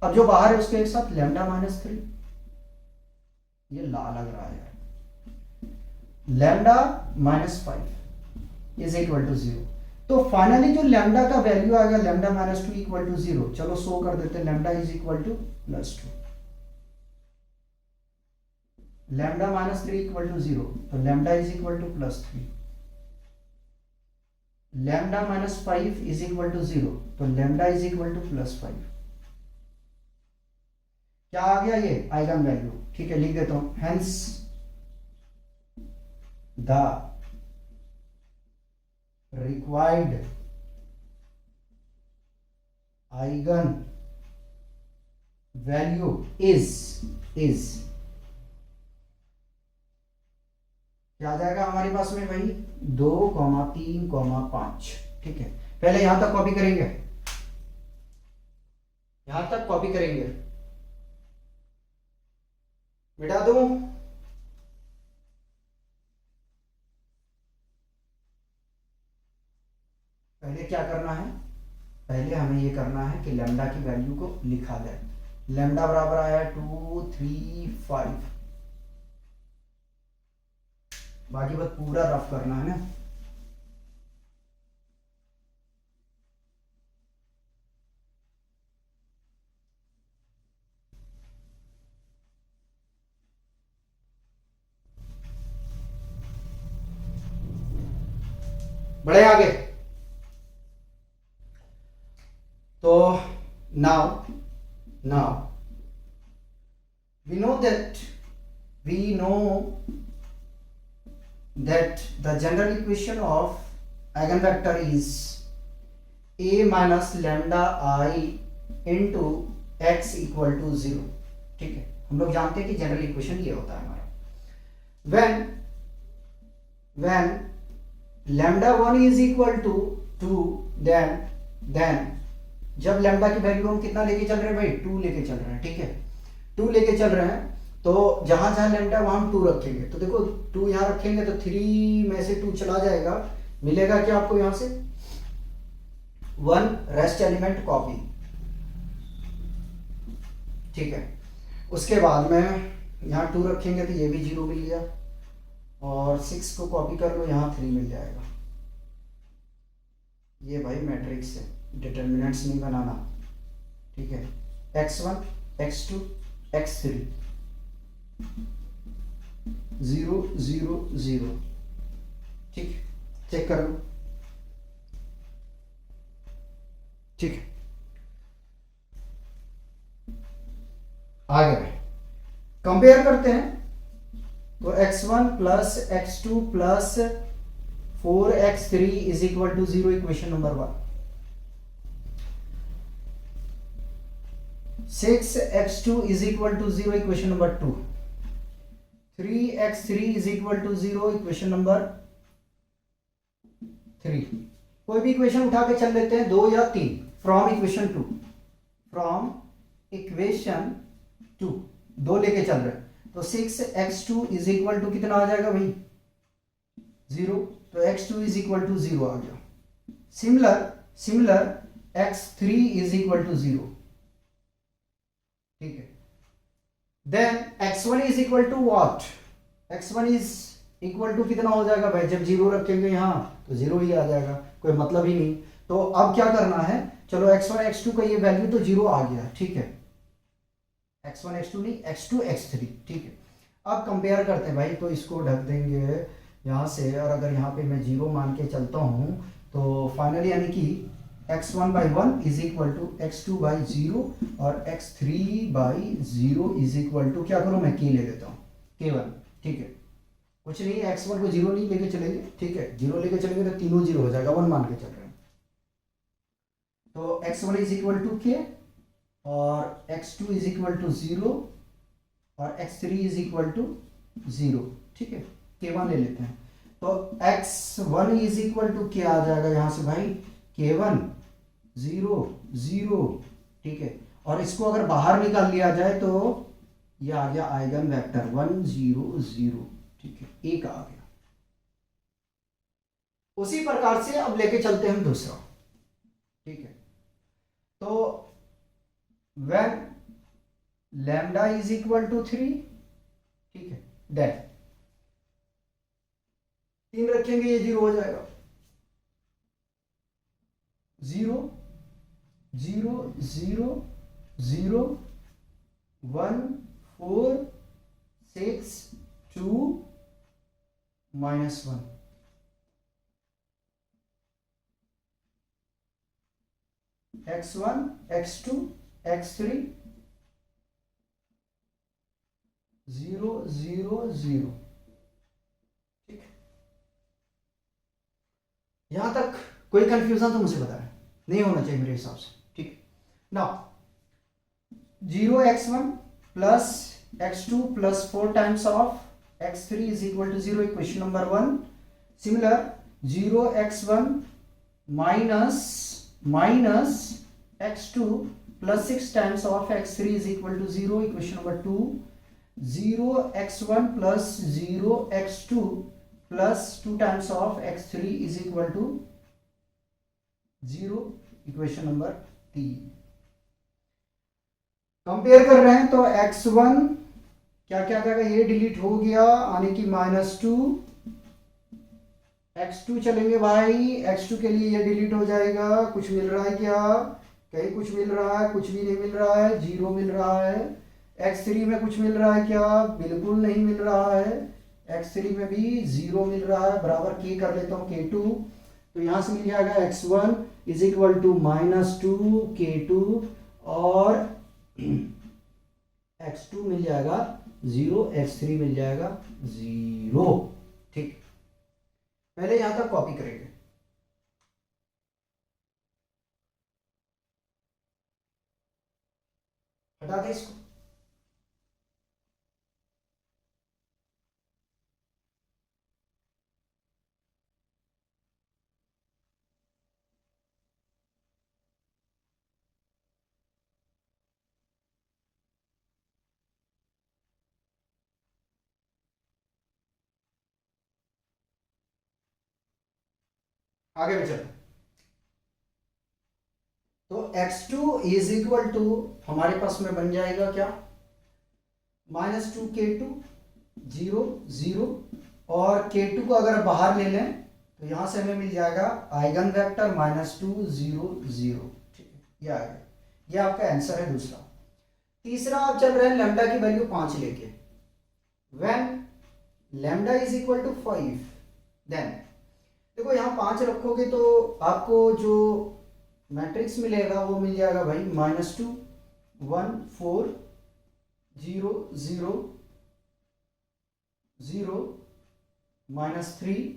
अब जो बाहर है उसके एक साथ लैम्डा -3, ये ला लग रहा है, लैम्डा -5 इज इक्वल टू 0। तो फाइनली जो लैम्डा का वैल्यू आ गया लैम्डा -2 इक्वल टू 0। चलो शो कर देते हैं, lambda is equal to +2, lambda -3 equal to 0, तो lambda is equal to +3, lambda -5 is equal to 0, तो लैम्डा इज इक्वल टू +5। क्या आ गया? ये आइगन वैल्यू। ठीक है, लिख देता हूं, hence the required eigen value is क्या आ जाएगा हमारे पास में भाई 2, 3, 5। ठीक है, पहले यहां तक कॉपी करेंगे, यहां तक कॉपी करेंगे, मिटा दूं। पहले क्या करना है? पहले हमें ये करना है कि लैम्डा की वैल्यू को लिखा जाए। लैम्डा बराबर आया 2, 3, 5, बाकी बात पूरा रफ करना है ना। बड़े आगे तो now we know that the general equation of eigenvector is a minus lambda I into x equal to 0। ठीक है, हम लोग जानते हैं कि जनरल इक्वेशन ये होता है हमारा when lambda 1 is equal to 2, then जब लैम्डा की वैल्यू हम कितना लेके चल रहे हैं भाई? 2 लेके चल रहे हैं। ठीक है, 2 लेके चल रहे हैं, तो जहां जहां लैम्डा वहां हम 2 रखेंगे। तो देखो 2 यहां रखेंगे तो 3 में से 2 चला जाएगा, मिलेगा क्या आपको यहां से? 1 रेस्ट एलिमेंट कॉपी। ठीक है, उसके बाद में यहां 2 रखेंगे तो ये भी 0 मिल गया, और 6 को कॉपी कर लो, यहां 3 मिल जाएगा। ये भाई मैट्रिक्स है, डिटरमिनेंट्स नहीं बनाना। ठीक है, x1 x2 x3 0 0 0। ठीक, चेक कर लो। ठीक है, आगे कंपेयर करते हैं। तो x1 plus x2 plus 4x3 is equal to 0, equation number 1। 6x2 is equal to 0, equation number 2। 3x3 is equal to 0, equation number 3। कोई भी इक्वेशन उठा के चल लेते हैं, 2 या 3, फ्रॉम इक्वेशन 2, फ्रॉम इक्वेशन 2 2 लेके चल रहे हैं। तो 6x2 is equal to कितना आ जाएगा भाई? 0, तो x2 is equal to 0 आ गया। Similar x3 is equal to 0। ठीक है, then x1 is equal to what? x1 is equal to कितना हो जाएगा भाई? जब 0 रखेंगे यहां तो 0 ही आ जाएगा, कोई मतलब ही नहीं। तो अब क्या करना है? चलो x1 x2 का ये वैल्यू तो 0 आ गया। ठीक है, x1 x2 नहीं, x2 x3। ठीक है, अब कंपेयर करते हैं भाई, तो इसको ढक देंगे यहाँ से, और अगर यहाँ पे मैं 0 मान के चलता हूँ तो फाइनली यानी कि x1/1 is equal to x2/0 और x3/0 इज इक्वल टू, क्या करूँ मैं, k ले लेता हूँ, k1। ठीक है, कुछ नहीं, x1 को 0 नहीं लेके चलेंगे, ठीक है, 0 लेके चलेंगे तो तीनों 0 हो जाएगा, 1 मान के चल रहे हैं। तो x1 is equal to k और x2 इज इक्वल टू 0 और x3 इज इक्वल टू 0। ठीक है, k1 ले लेते हैं, तो x1 इज इक्वल टू क्या आ जाएगा यहाँ से भाई, k1 0 0। ठीक है, और इसको अगर बाहर निकाल लिया जाए तो ये आ गया आइगन वेक्टर 1 0 0। ठीक है, एक आ गया। उसी प्रकार से अब लेके चलते हैं हम दूसरा। ठीक है, तो when lambda is equal to 3, ठीक है, देन 3 रखेंगे, ये 0 हो जाएगा, 0 0 0 0 1 4 6 2 -1। x1 x2 x3 0 0 0। ठीक, यहां तक कोई कंफ्यूजन तो मुझे बताएं, नहीं होना चाहिए मेरे हिसाब से। ठीक, now 0x1 plus x2 plus 4 times of x3 is equal to 0, equation number 1। Similar 0x1 minus x2 plus 6 times of x3 is equal to 0, equation number 2। 0x1 plus 0x2 plus 2 times of x3 is equal to 0, equation number 3। Compare कर रहे हैं तो x1 क्या क्या करेगा, ये delete हो गया, यानी कि -2। x2 चलेंगे भाई, x2 के लिए ये डिलीट हो जाएगा, कुछ मिल रहा है क्या, कहीं कुछ मिल रहा है, कुछ भी नहीं मिल रहा है, 0 मिल रहा है। x3 में कुछ मिल रहा है क्या, बिल्कुल नहीं मिल रहा है, x3 में भी 0 मिल रहा है, बराबर k कर लेता हूँ k2, तो यहां से मिल जाएगा x1 is equal to -2 k2 और x2 मिल जाएगा 0, x3 मिल जाएगा 0। ठीक, पहले यहां तक कॉपी करेंगे, हटा दे इसको। आगे भी चलते, तो x2 इज इक्वल टू हमारे पास में बन जाएगा क्या, -2 k2 0 0, और k2 को अगर बाहर ले लें तो यहां से हमें मिल जाएगा आइगन वेक्टर -2 0 0। ठीक है, ये आ गया, ये आपका आंसर है दूसरा। तीसरा आप चल रहे हैं लैम्डा की वैल्यू 5 लेके, when lambda is equal to 5, then देखो यहां 5 रखोगे तो आपको जो मैट्रिक्स मिलेगा वो मिल जाएगा भाई -2 1 4 0 0 0 -3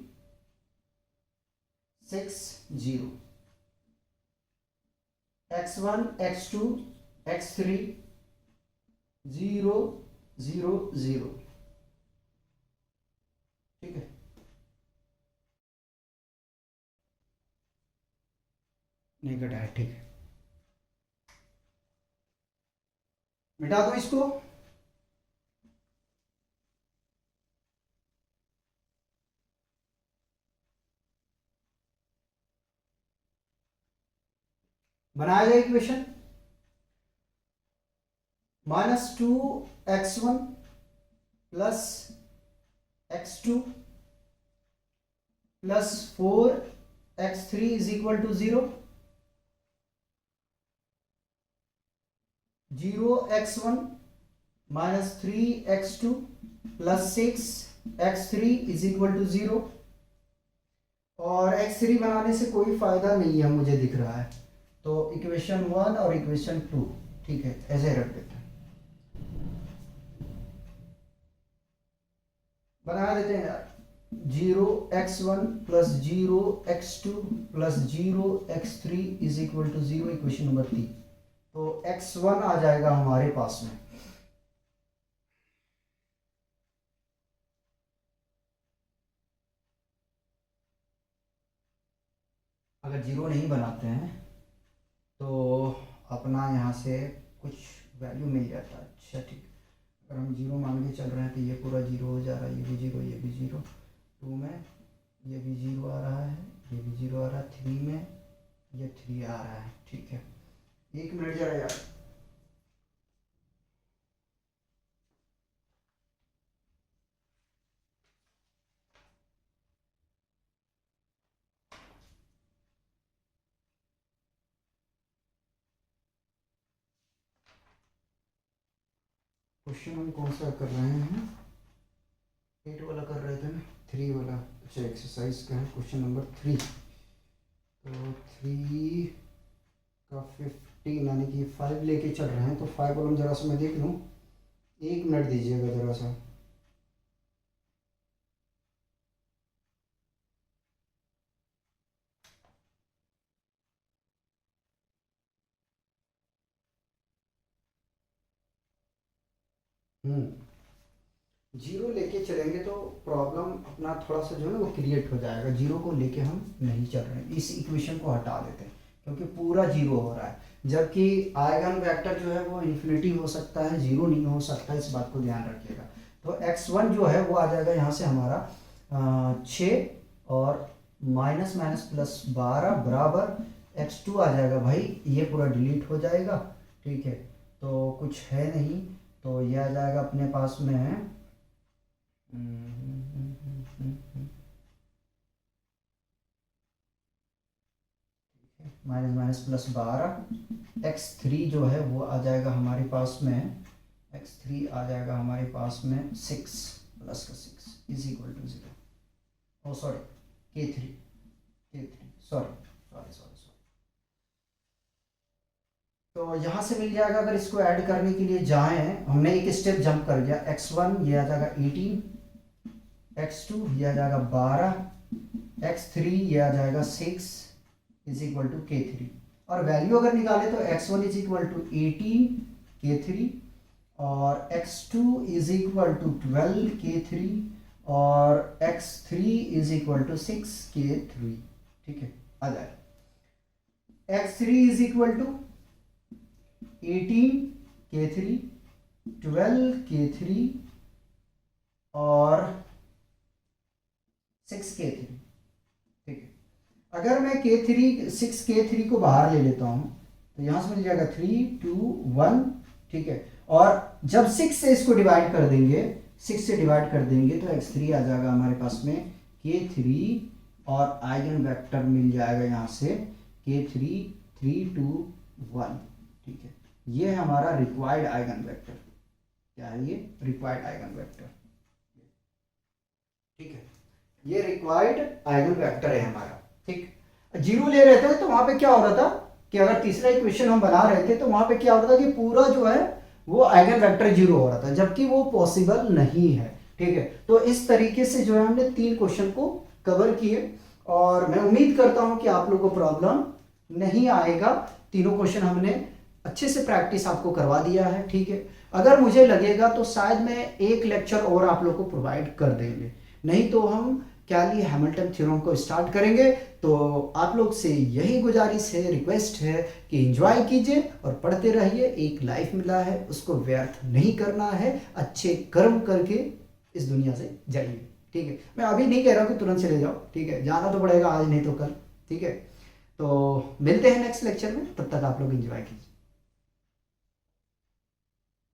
6 0, x1 x2 x3 0 0 0। ठीक है, नहीं कटा है, ठीक है, मिटा दो इसको। बनाया जाए equation -2x1 plus x2 plus 4x3 is equal to 0, 0x1 -3x2 plus 6x3 is equal to 0। और x3 बनाने से कोई फायदा नहीं है मुझे दिख रहा है, तो इक्वेशन 1 और इक्वेशन 2 ठीक है ऐसे रख देते हैं, बना देते हैं यार। 0x1 plus 0x2 plus 0x3 is equal to 0, equation number 3। तो x1 आ जाएगा हमारे पास में, अगर 0 नहीं बनाते हैं तो अपना यहाँ से कुछ वैल्यू मिल जाता है। अच्छा ठीक है, अगर हम 0 मान के चल रहे हैं तो ये पूरा 0 हो जा रहा है, ये भी 0, ये भी 0, 2 में ये भी 0 आ रहा है, ये भी 0 आ रहा है, 3 में ये 3 आ रहा है। ठीक है, 1 मिनट जरा यार। क्वेश्चन हम कौन सा कर रहे हैं? 8 वाला कर रहे थे ना, 3 वाला। अच्छा, एक्सरसाइज का है क्वेश्चन नंबर 3। तो 3 का 15 यानी कि 5 लेके चल रहे हैं, तो 5 वाला जरा सा मैं देख लूँ, 1 मिनट दीजिएगा जरा सा। जीरो लेके चलेंगे तो प्रॉब्लम अपना थोड़ा सा जो है ना वो क्रिएट हो जाएगा। जीरो को लेके हम नहीं चल रहे हैं, इस इक्वेशन को हटा देते हैं क्योंकि पूरा जीरो हो रहा है, जबकि आइगन वेक्टर जो है वो इन्फिनिटी हो सकता है, जीरो नहीं हो सकता, इस बात को ध्यान रखिएगा। तो x1 जो है वो आ जाएगा यहाँ से हमारा 6 और माइनस माइनस प्लस 12 बराबर x2 आ जाएगा। भाई ये पूरा डिलीट हो जाएगा, ठीक है, तो कुछ है नहीं, तो ये आ जाएगा अपने पास में माइनस माइनस प्लस 12, x3 जो है वो आ जाएगा हमारे पास में, x3 आ जाएगा हमारे पास में 6 प्लस का 6 is equal to 0। Oh sorry, k3 sorry sorry sorry sorry. तो यहाँ से मिल जाएगा, अगर इसको ऐड करने के लिए जाएं, हमने एक स्टेप जंप कर गया, x1 ये आ जाएगा 18, x2 ये आ जाएगा 12, x3 ये आ जाएगा 6 इज इक्वल टू k3। और वैल्यू अगर निकाले तो x1 is equal to 18 k3 और x2 is equal to 12 k3 और x3 is equal to 6 k3। ठीक है, आ जाए x3 is equal to 18 k3 12 k3 और 6 k3। ठीक है, अगर मैं k3 6 k3 को बाहर ले लेता हूं तो यहां से मिल जाएगा 3 2 1। ठीक है, और जब 6 से इसको डिवाइड कर देंगे, 6 से डिवाइड कर देंगे तो x3 आ जाएगा हमारे पास में k3 और आइगन वेक्टर मिल जाएगा यहां से k3 3 2 1। ठीक है, ये है हमारा रिक्वायर्ड आइगन वेक्टर। क्या है ये? Required eigen vector. ठीक है, ये रिक्वायर्ड आइगन वेक्टर है हमारा। ठीक, जीरो ले रहे थे तो वहां पे क्या हो रहा था कि अगर तीसरा इक्वेशन हम बना रहे थे तो वहां पे क्या हो रहा था कि पूरा जो है वो आइगन वेक्टर जीरो हो रहा था, जबकि वो पॉसिबल नहीं है। ठीक है, तो इस तरीके से जो है हमने 3 क्वेश्चन को कवर किए और मैं उम्मीद करता हूं कि आप लोगों को प्रॉब्लम नहीं आएगा। तीनों क्वेश्चन हमने अच्छे से प्रैक्टिस आपको करवा दिया है। ठीक है, अगर मुझे लगेगा तो शायद मैं एक लेक्चर और आप लोग को प्रोवाइड कर देंगे, नहीं तो हम कैली हैमिल्टन थ्योरम को स्टार्ट करेंगे। तो आप लोग से यही गुजारिश है, रिक्वेस्ट है कि एंजॉय कीजिए और पढ़ते रहिए। एक लाइफ मिला है, उसको व्यर्थ नहीं करना है, अच्छे कर्म करके इस दुनिया से जाइए। ठीक है, मैं अभी नहीं कह रहा हूँ कि तुरंत चले जाओ, ठीक है, जाना तो पड़ेगा आज नहीं तो कल। ठीक है, तो मिलते हैं नेक्स्ट लेक्चर में, तब तक आप लोग एंजॉय कीजिए।